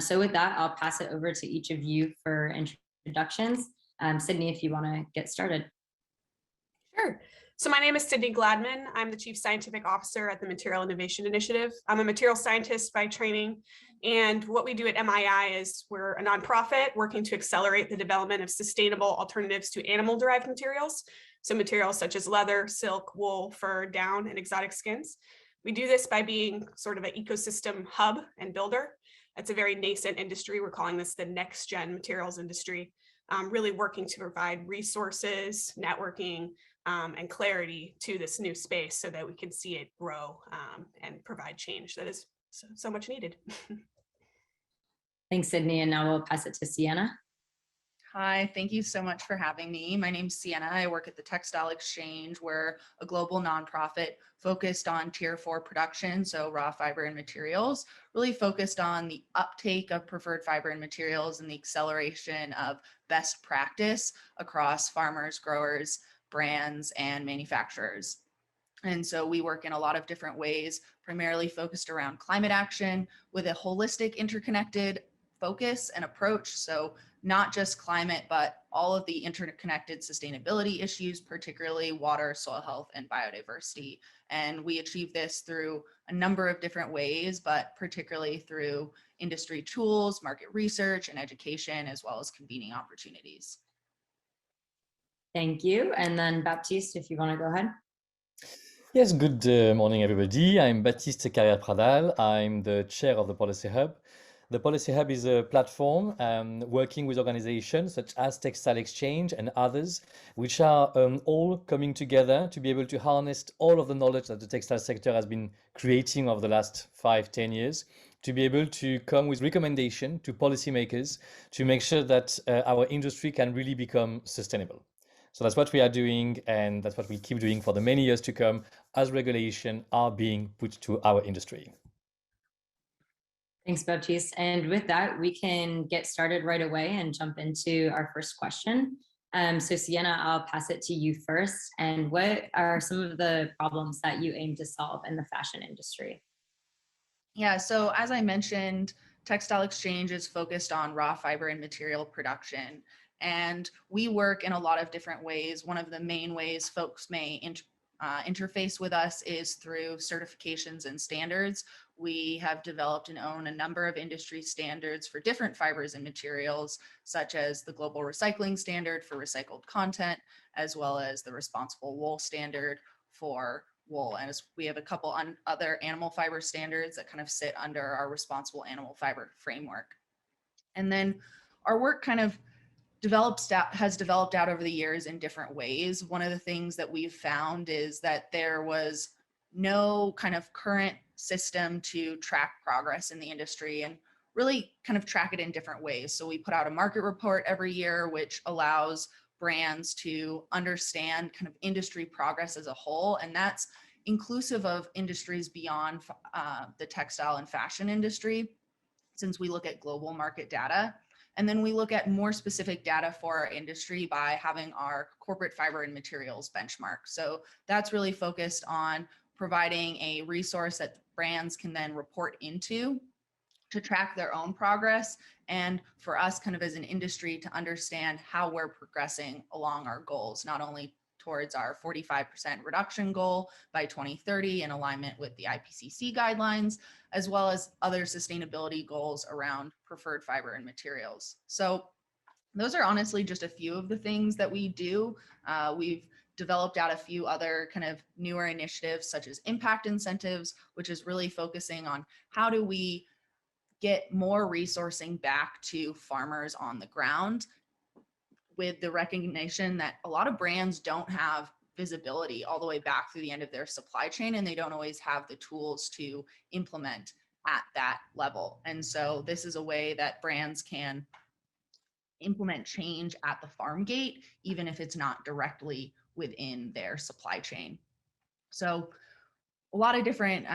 So with that, I'll pass it over to each of you for introductions. Sydney, if you want to get started. Sure. So my name is Sydney Gladman. I'm the Chief Scientific Officer at the Material Innovation Initiative. I'm a material scientist by training. And what we do at MII is we're a nonprofit working to accelerate the development of sustainable alternatives to animal-derived materials. So materials such as leather, silk, wool, fur, down, and exotic skins. We do this by being sort of an ecosystem hub and builder. It's a very nascent industry. We're calling this the next gen materials industry, really working to provide resources, networking, and clarity to this new space so that we can see it grow and provide change that is so much needed. Thanks, Sydney. And now we'll pass it to Sienna. Hi, thank you so much for having me. My name's Sienna. I work at the Textile Exchange. We're a global nonprofit focused on Tier 4 production, so raw fiber and materials, really focused on the uptake of preferred fiber and materials and the acceleration of best practice across farmers, growers, brands, and manufacturers. And so we work in a lot of different ways, primarily focused around climate action with a holistic, interconnected focus and approach. So not just climate, but all of the interconnected sustainability issues, particularly water, soil health, and biodiversity. And we achieve this through a number of different ways, but particularly through industry tools, market research, and education, as well as convening opportunities. Thank you. And then Baptiste, if you want to go ahead. Yes, good morning, everybody. I'm Baptiste Carrière-Pradal. I'm the chair of the Policy Hub. The Policy Hub is a platform working with organizations such as Textile Exchange and others, which are all coming together to be able to harness all of the knowledge that the textile sector has been creating over the last 5-10 years, to be able to come with recommendation to policymakers to make sure that our industry can really become sustainable. So that's what we are doing, and that's what we keep doing for the many years to come as regulation are being put to our industry. Thanks, Baptiste. And with that, we can get started right away and jump into our first question. So Sienna, I'll pass it to you first. And what are some of the problems that you aim to solve in the fashion industry? Yeah, so as I mentioned, Textile Exchange is focused on raw fiber and material production. And we work in a lot of different ways. One of the main ways folks may interface with us is through certifications and standards. We have developed and own a number of industry standards for different fibers and materials, such as the Global Recycling Standard for recycled content, as well as the Responsible Wool Standard for wool. And we have a couple other animal fiber standards that kind of sit under our Responsible Animal Fiber framework. And then our work kind of has developed out over the years in different ways. One of the things that we've found is that there was no kind of current system to track progress in the industry and really kind of track it in different ways. So we put out a market report every year, which allows brands to understand kind of industry progress as a whole. And that's inclusive of industries beyond the textile and fashion industry, since we look at global market data. And then we look at more specific data for our industry by having our corporate fiber and materials benchmark. So that's really focused on providing a resource that brands can then report into to track their own progress. And for us kind of as an industry to understand how we're progressing along our goals, not only towards our 45% reduction goal by 2030 in alignment with the IPCC guidelines, as well as other sustainability goals around preferred fiber and materials. So those are honestly just a few of the things that we do. We've developed out a few other kind of newer initiatives, such as impact incentives, which is really focusing on how do we get more resourcing back to farmers on the ground, with the recognition that a lot of brands don't have visibility all the way back through the end of their supply chain, and they don't always have the tools to implement at that level. And so this is a way that brands can implement change at the farm gate, even if it's not directly within their supply chain. So a lot of different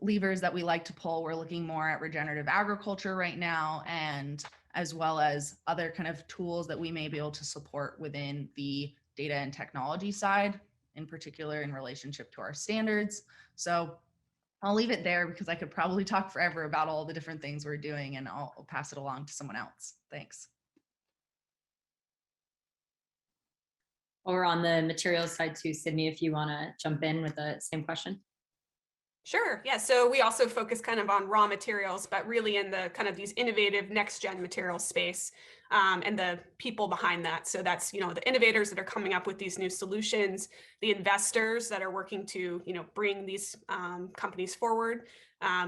levers that we like to pull. We're looking more at regenerative agriculture right now, and as well as other kind of tools that we may be able to support within the data and technology side, in particular in relationship to our standards. So I'll leave it there because I could probably talk forever about all the different things we're doing, and I'll pass it along to someone else. Thanks. Or on the materials side too, Sydney, if you want to jump in with the same question. Sure. Yeah. So we also focus kind of on raw materials, but really in the kind of these innovative next gen materials space, and the people behind that. So that's, the innovators that are coming up with these new solutions, the investors that are working to, bring these companies forward,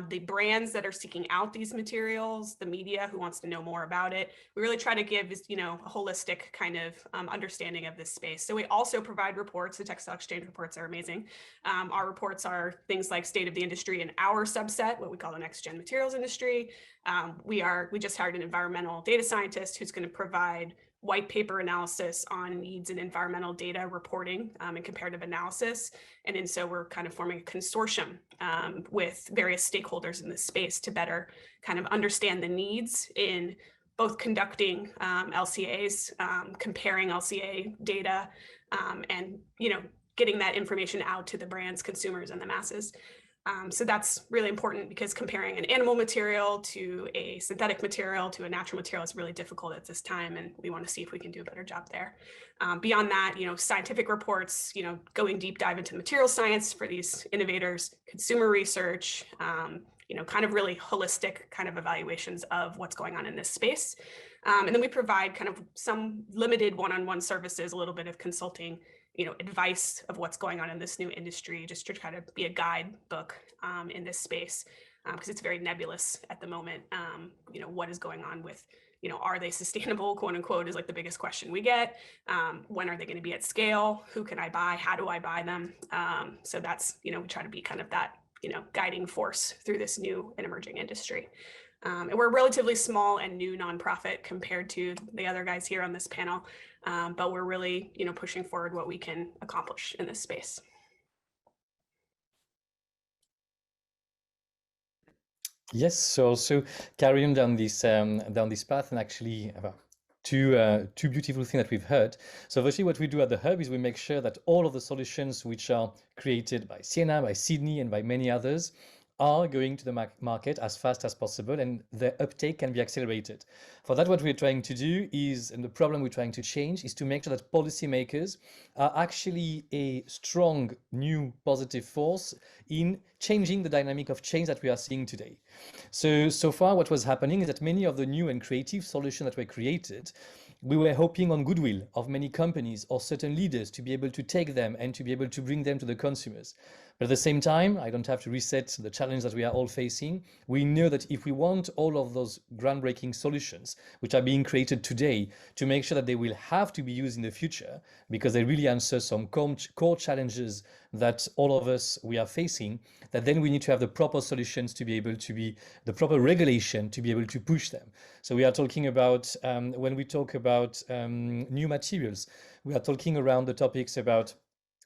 the brands that are seeking out these materials, the media who wants to know more about it. We really try to give, a holistic kind of understanding of this space. So we also provide reports. The Textile Exchange reports are amazing. Our reports are things like state of the industry in our subset, what we call the next gen materials industry. We just hired an environmental data scientist who's going to provide white paper analysis on needs in environmental data reporting and comparative analysis. And so we're kind of forming a consortium with various stakeholders in this space to better kind of understand the needs in both conducting LCAs, comparing LCA data, and getting that information out to the brands, consumers, and the masses. So that's really important because comparing an animal material to a synthetic material to a natural material is really difficult at this time, and we want to see if we can do a better job there. Beyond that, scientific reports, going deep dive into material science for these innovators, consumer research, kind of really holistic kind of evaluations of what's going on in this space. And then we provide kind of some limited one-on-one services, a little bit of consulting, advice of what's going on in this new industry, just to try to be a guidebook in this space, because it's very nebulous at the moment. What is going on with, are they sustainable, quote unquote, is like the biggest question we get. When are they going to be at scale? Who can I buy? How do I buy them? So that's, we try to be kind of that, guiding force through this new and emerging industry. And we're a relatively small and new nonprofit compared to the other guys here on this panel, but we're really, pushing forward what we can accomplish in this space. Yes, so also carrying down this path, and actually two beautiful things that we've heard. So firstly, what we do at the Hub is we make sure that all of the solutions which are created by Sienna, by Sydney, and by many others are going to the market as fast as possible, and the uptake can be accelerated. For that, what we're trying to do is, and the problem we're trying to change, is to make sure that policymakers are actually a strong, new, positive force in changing the dynamic of change that we are seeing today. So far, what was happening is that many of the new and creative solutions that were created, we were hoping on goodwill of many companies or certain leaders to be able to take them and to be able to bring them to the consumers. But at the same time, I don't have to reset the challenge that we are all facing. We know that if we want all of those groundbreaking solutions, which are being created today, to make sure that they will have to be used in the future, because they really answer some core challenges that all of us we are facing, that then we need to have the proper solutions to be able to be the proper regulation to be able to push them. So we are talking about, when we talk about new materials, we are talking around the topics about,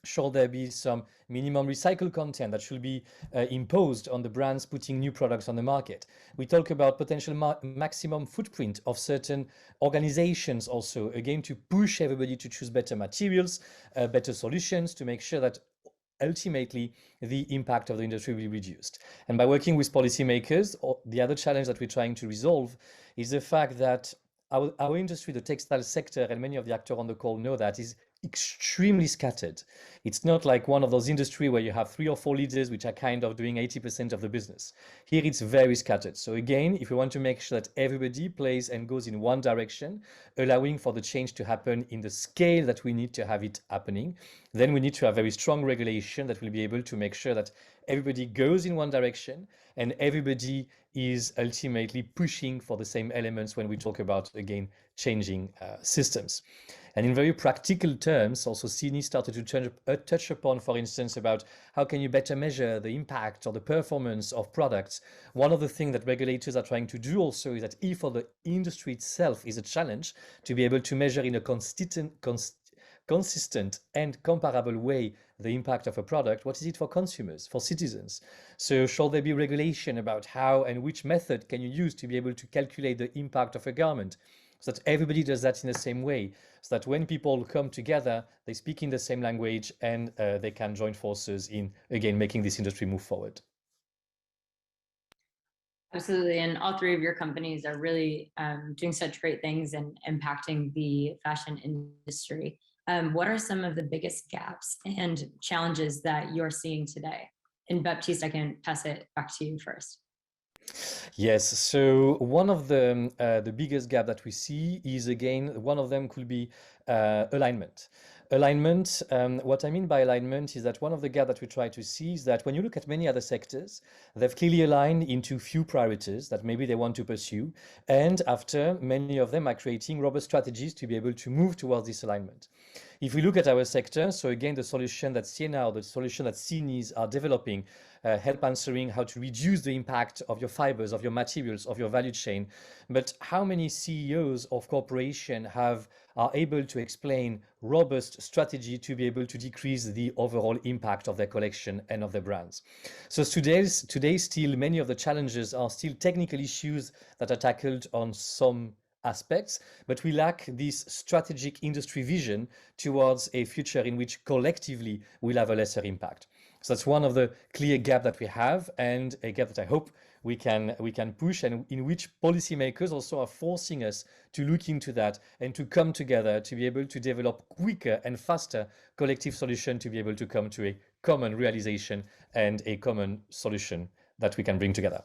should there be some minimum recycled content that should be imposed on the brands putting new products on the market? We talk about potential maximum footprint of certain organizations also, again, to push everybody to choose better materials, better solutions, to make sure that ultimately the impact of the industry will be reduced. And by working with policymakers, the other challenge that we're trying to resolve is the fact that our industry, the textile sector, and many of the actors on the call know that, is extremely scattered. It's not like one of those industries where you have 3 or 4 leaders which are kind of doing 80% of the business. Here it's very scattered. So again, if we want to make sure that everybody plays and goes in one direction, allowing for the change to happen in the scale that we need to have it happening, then we need to have very strong regulation that will be able to make sure that everybody goes in one direction and everybody is ultimately pushing for the same elements when we talk about, again, changing systems. And in very practical terms, also Sydney started to touch upon, for instance, about how can you better measure the impact or the performance of products. One of the things that regulators are trying to do also is that if for the industry itself is a challenge to be able to measure in a consistent and comparable way the impact of a product, what is it for consumers, for citizens? So should there be regulation about how and which method can you use to be able to calculate the impact of a garment? so that everybody does that in the same way, so that when people come together, they speak in the same language and they can join forces in, again, making this industry move forward. Absolutely, and all three of your companies are really doing such great things and impacting the fashion industry. What are some of the biggest gaps and challenges that you're seeing today? And Baptiste, I can pass it back to you first. Yes, so one of the biggest gap that we see is, again, one of them could be alignment. Alignment, what I mean by alignment is that one of the gaps that we try to see is that when you look at many other sectors, they've clearly aligned into few priorities that maybe they want to pursue. And after, many of them are creating robust strategies to be able to move towards this alignment. If we look at our sector, so again, the solution that Sienna or the solution that CNIs are developing help answering how to reduce the impact of your fibers, of your materials, of your value chain. But how many CEOs of corporations are able to explain robust strategy to be able to decrease the overall impact of their collection and of their brands? So today still many of the challenges are still technical issues that are tackled on some aspects, but we lack this strategic industry vision towards a future in which collectively we'll have a lesser impact. So that's one of the clear gaps that we have, and a gap that I hope we can push, and in which policymakers also are forcing us to look into that and to come together to be able to develop quicker and faster collective solution to be able to come to a common realization and a common solution that we can bring together.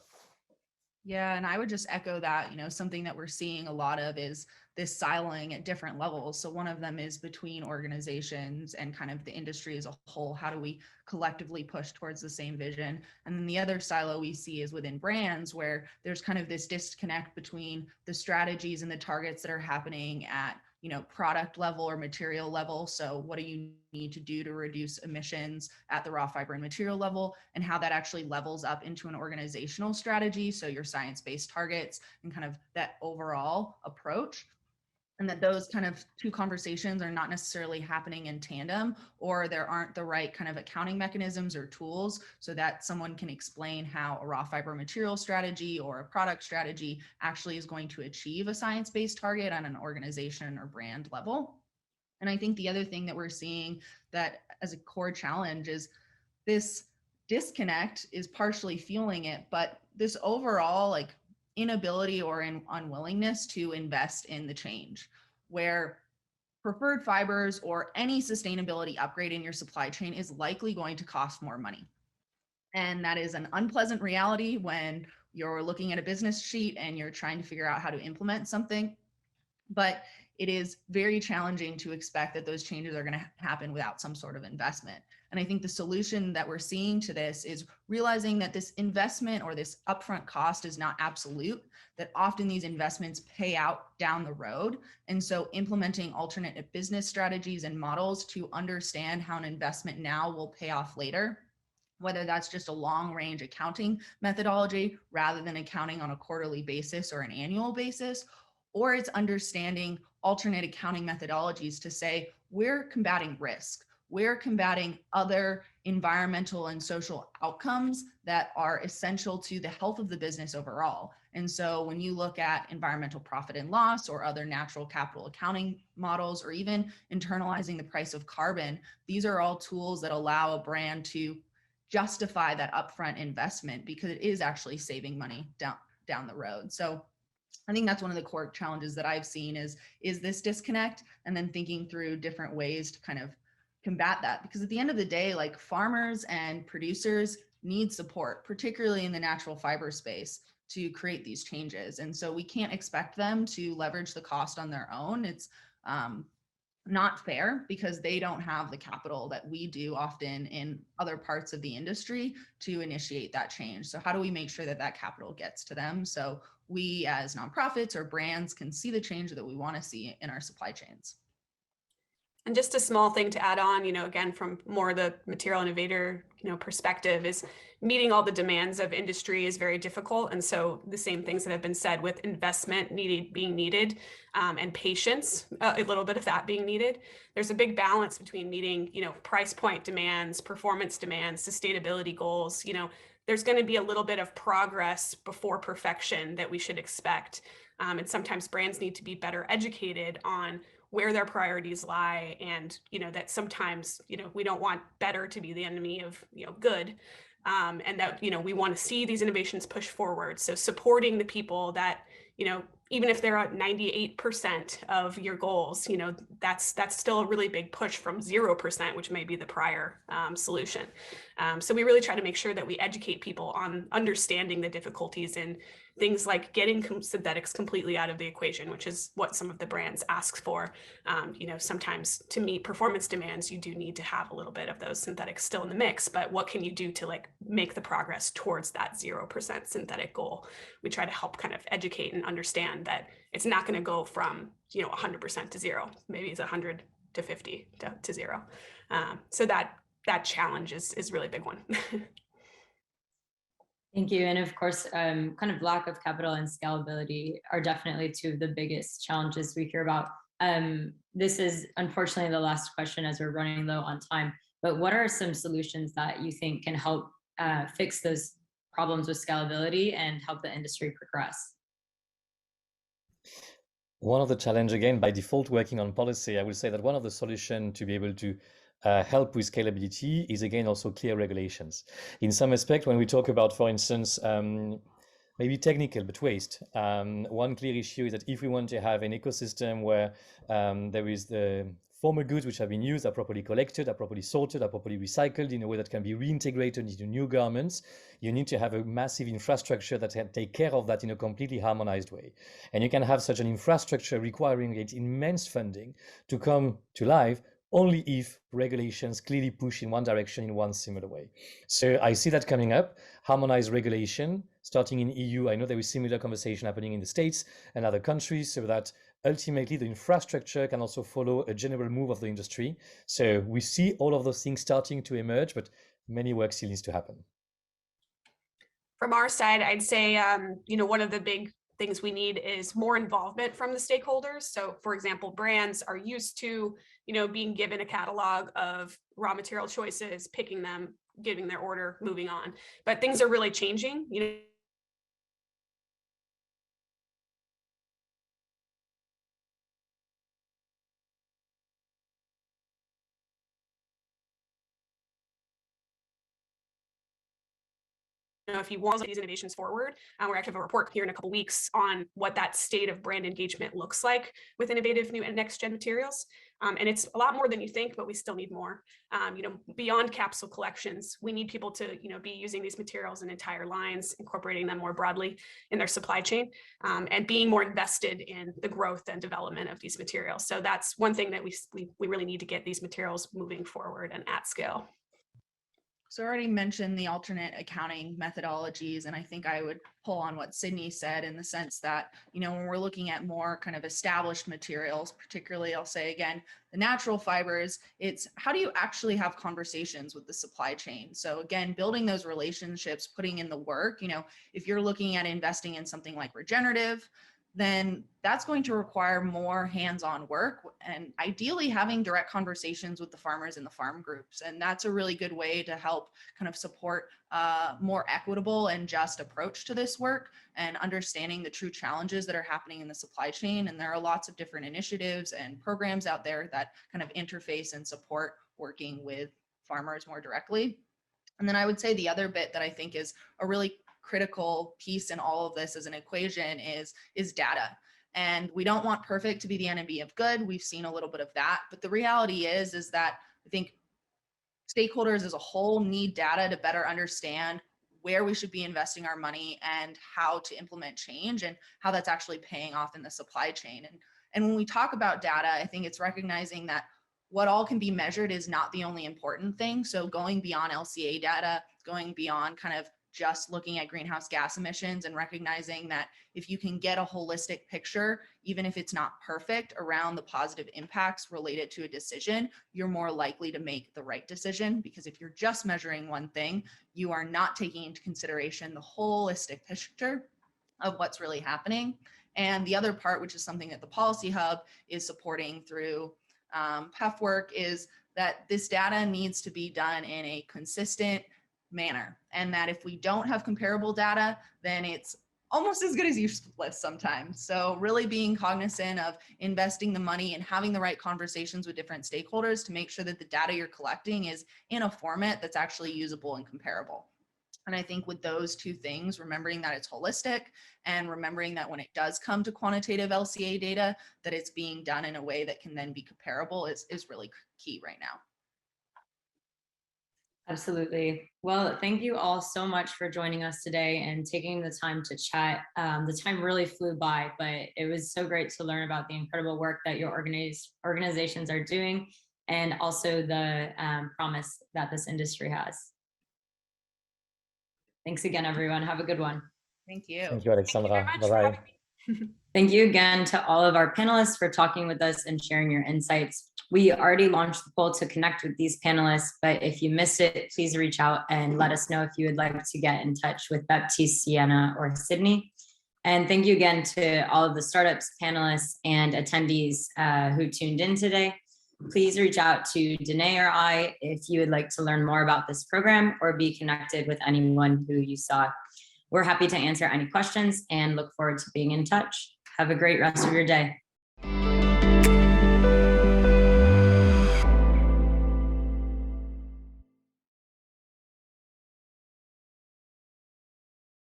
Yeah, and I would just echo that, something that we're seeing a lot of is this siloing at different levels. So one of them is between organizations and kind of the industry as a whole. How do we collectively push towards the same vision? And then the other silo we see is within brands, where there's kind of this disconnect between the strategies and the targets that are happening at product level or material level. So what do you need to do to reduce emissions at the raw fiber and material level, and how that actually levels up into an organizational strategy. So your science-based targets and kind of that overall approach. And that those kind of two conversations are not necessarily happening in tandem, or there aren't the right kind of accounting mechanisms or tools so that someone can explain how a raw fiber material strategy or a product strategy actually is going to achieve a science-based target on an organization or brand level. And I think the other thing that we're seeing that as a core challenge is this disconnect is partially fueling it, but this overall inability or unwillingness to invest in the change, where preferred fibers or any sustainability upgrade in your supply chain is likely going to cost more money. And that is an unpleasant reality when you're looking at a business sheet and you're trying to figure out how to implement something. But it is very challenging to expect that those changes are going to happen without some sort of investment. And I think the solution that we're seeing to this is realizing that this investment or this upfront cost is not absolute, that often these investments pay out down the road. And so implementing alternate business strategies and models to understand how an investment now will pay off later, whether that's just a long range accounting methodology rather than accounting on a quarterly basis or an annual basis, or it's understanding alternate accounting methodologies to say, we're combating risk, we're combating other environmental and social outcomes that are essential to the health of the business overall. And so when you look at environmental profit and loss or other natural capital accounting models, or even internalizing the price of carbon, these are all tools that allow a brand to justify that upfront investment because it is actually saving money down the road. So I think that's one of the core challenges that I've seen is this disconnect, and then thinking through different ways to kind of combat that. Because at the end of the day, farmers and producers need support, particularly in the natural fiber space, to create these changes. And so we can't expect them to leverage the cost on their own. It's not fair because they don't have the capital that we do often in other parts of the industry to initiate that change. So how do we make sure that that capital gets to them so we as nonprofits or brands can see the change that we want to see in our supply chains? And just a small thing to add on, again, from more the material innovator, perspective, is meeting all the demands of industry is very difficult. And so the same things that have been said with investment being needed and patience, a little bit of that being needed. There's a big balance between meeting, price point demands, performance demands, sustainability goals. There's going to be a little bit of progress before perfection that we should expect. And sometimes brands need to be better educated on where their priorities lie, and that sometimes we don't want better to be the enemy of good, and that we want to see these innovations push forward. So supporting the people that even if they're at 98% of your goals, that's still a really big push from 0%, which may be the prior solution. So we really try to make sure that we educate people on understanding the difficulties in things like getting synthetics completely out of the equation, which is what some of the brands ask for. Sometimes to meet performance demands, you do need to have a little bit of those synthetics still in the mix, but what can you do to make the progress towards that 0% synthetic goal? We try to help kind of educate and understand that it's not going to go from 100% to 0. Maybe it's 100 to 50 to 0. So that challenge is really a big one. Thank you. And of course, kind of lack of capital and scalability are definitely two of the biggest challenges we hear about. This is unfortunately the last question as we're running low on time, but what are some solutions that you think can help fix those problems with scalability and help the industry progress? One of the challenge, again, by default working on policy, I would say that one of the solutions to be able to help with scalability is, again, also clear regulations. In some aspect, when we talk about, for instance, maybe technical, but waste, one clear issue is that if we want to have an ecosystem where there is the former goods which have been used are properly collected, are properly sorted, are properly recycled in a way that can be reintegrated into new garments, you need to have a massive infrastructure that can take care of that in a completely harmonized way. And you can have such an infrastructure requiring immense funding to come to life only if regulations clearly push in one direction in one similar way. So I see that coming up, harmonized regulation, starting in EU. I know there is similar conversation happening in the States and other countries, so that ultimately the infrastructure can also follow a general move of the industry. So we see all of those things starting to emerge, but many work still needs to happen. From our side, I'd say, one of the big things we need is more involvement from the stakeholders. So for example, brands are used to, being given a catalog of raw material choices, picking them, giving their order, moving on. But things are really changing. If you want these innovations forward, we're actually have a report here in a couple of weeks on what that state of brand engagement looks like with innovative new and next gen materials. And it's a lot more than you think, but we still need more. Beyond capsule collections, we need people to be using these materials in entire lines, incorporating them more broadly in their supply chain, and being more invested in the growth and development of these materials. So that's one thing that we really need to get these materials moving forward and at scale. So I already mentioned the alternate accounting methodologies, and I think I would pull on what Sydney said in the sense that, when we're looking at more kind of established materials, particularly, I'll say again, the natural fibers, it's how do you actually have conversations with the supply chain? So again, building those relationships, putting in the work, if you're looking at investing in something like regenerative, then that's going to require more hands-on work and ideally having direct conversations with the farmers and the farm groups. And that's a really good way to help kind of support a more equitable and just approach to this work and understanding the true challenges that are happening in the supply chain. And there are lots of different initiatives and programs out there that kind of interface and support working with farmers more directly. And then I would say the other bit that I think is a really critical piece in all of this as an equation is data. And we don't want perfect to be the enemy of good. We've seen a little bit of that, but the reality is that I think stakeholders as a whole need data to better understand where we should be investing our money and how to implement change and how that's actually paying off in the supply chain. And when we talk about data, I think it's recognizing that what all can be measured is not the only important thing. So going beyond LCA data, going beyond kind of just looking at greenhouse gas emissions and recognizing that if you can get a holistic picture, even if it's not perfect, around the positive impacts related to a decision, you're more likely to make the right decision. Because if you're just measuring one thing, you are not taking into consideration the holistic picture of what's really happening. And the other part, which is something that the Policy Hub is supporting through PEF work, is that this data needs to be done in a consistent manner, and that if we don't have comparable data, then it's almost as good as useless sometimes. So really being cognizant of investing the money and having the right conversations with different stakeholders to make sure that the data you're collecting is in a format that's actually usable and comparable. And I think with those two things, remembering that it's holistic and remembering that when it does come to quantitative LCA data, that it's being done in a way that can then be comparable is really key right now. Absolutely. Well, thank you all so much for joining us today and taking the time to chat. The time really flew by, but it was so great to learn about the incredible work that your organizations are doing and also the promise that this industry has. Thanks again, everyone. Have a good one. Thank you. Thank you, Alexandra. Bye-bye. Thank you again to all of our panelists for talking with us and sharing your insights. We already launched the poll to connect with these panelists, but if you missed it, please reach out and let us know if you would like to get in touch with Baptiste, Sienna, or Sydney. And thank you again to all of the startups, panelists, and attendees who tuned in today. Please reach out to Danae or I if you would like to learn more about this program or be connected with anyone who you saw. We're happy to answer any questions and look forward to being in touch. Have a great rest of your day.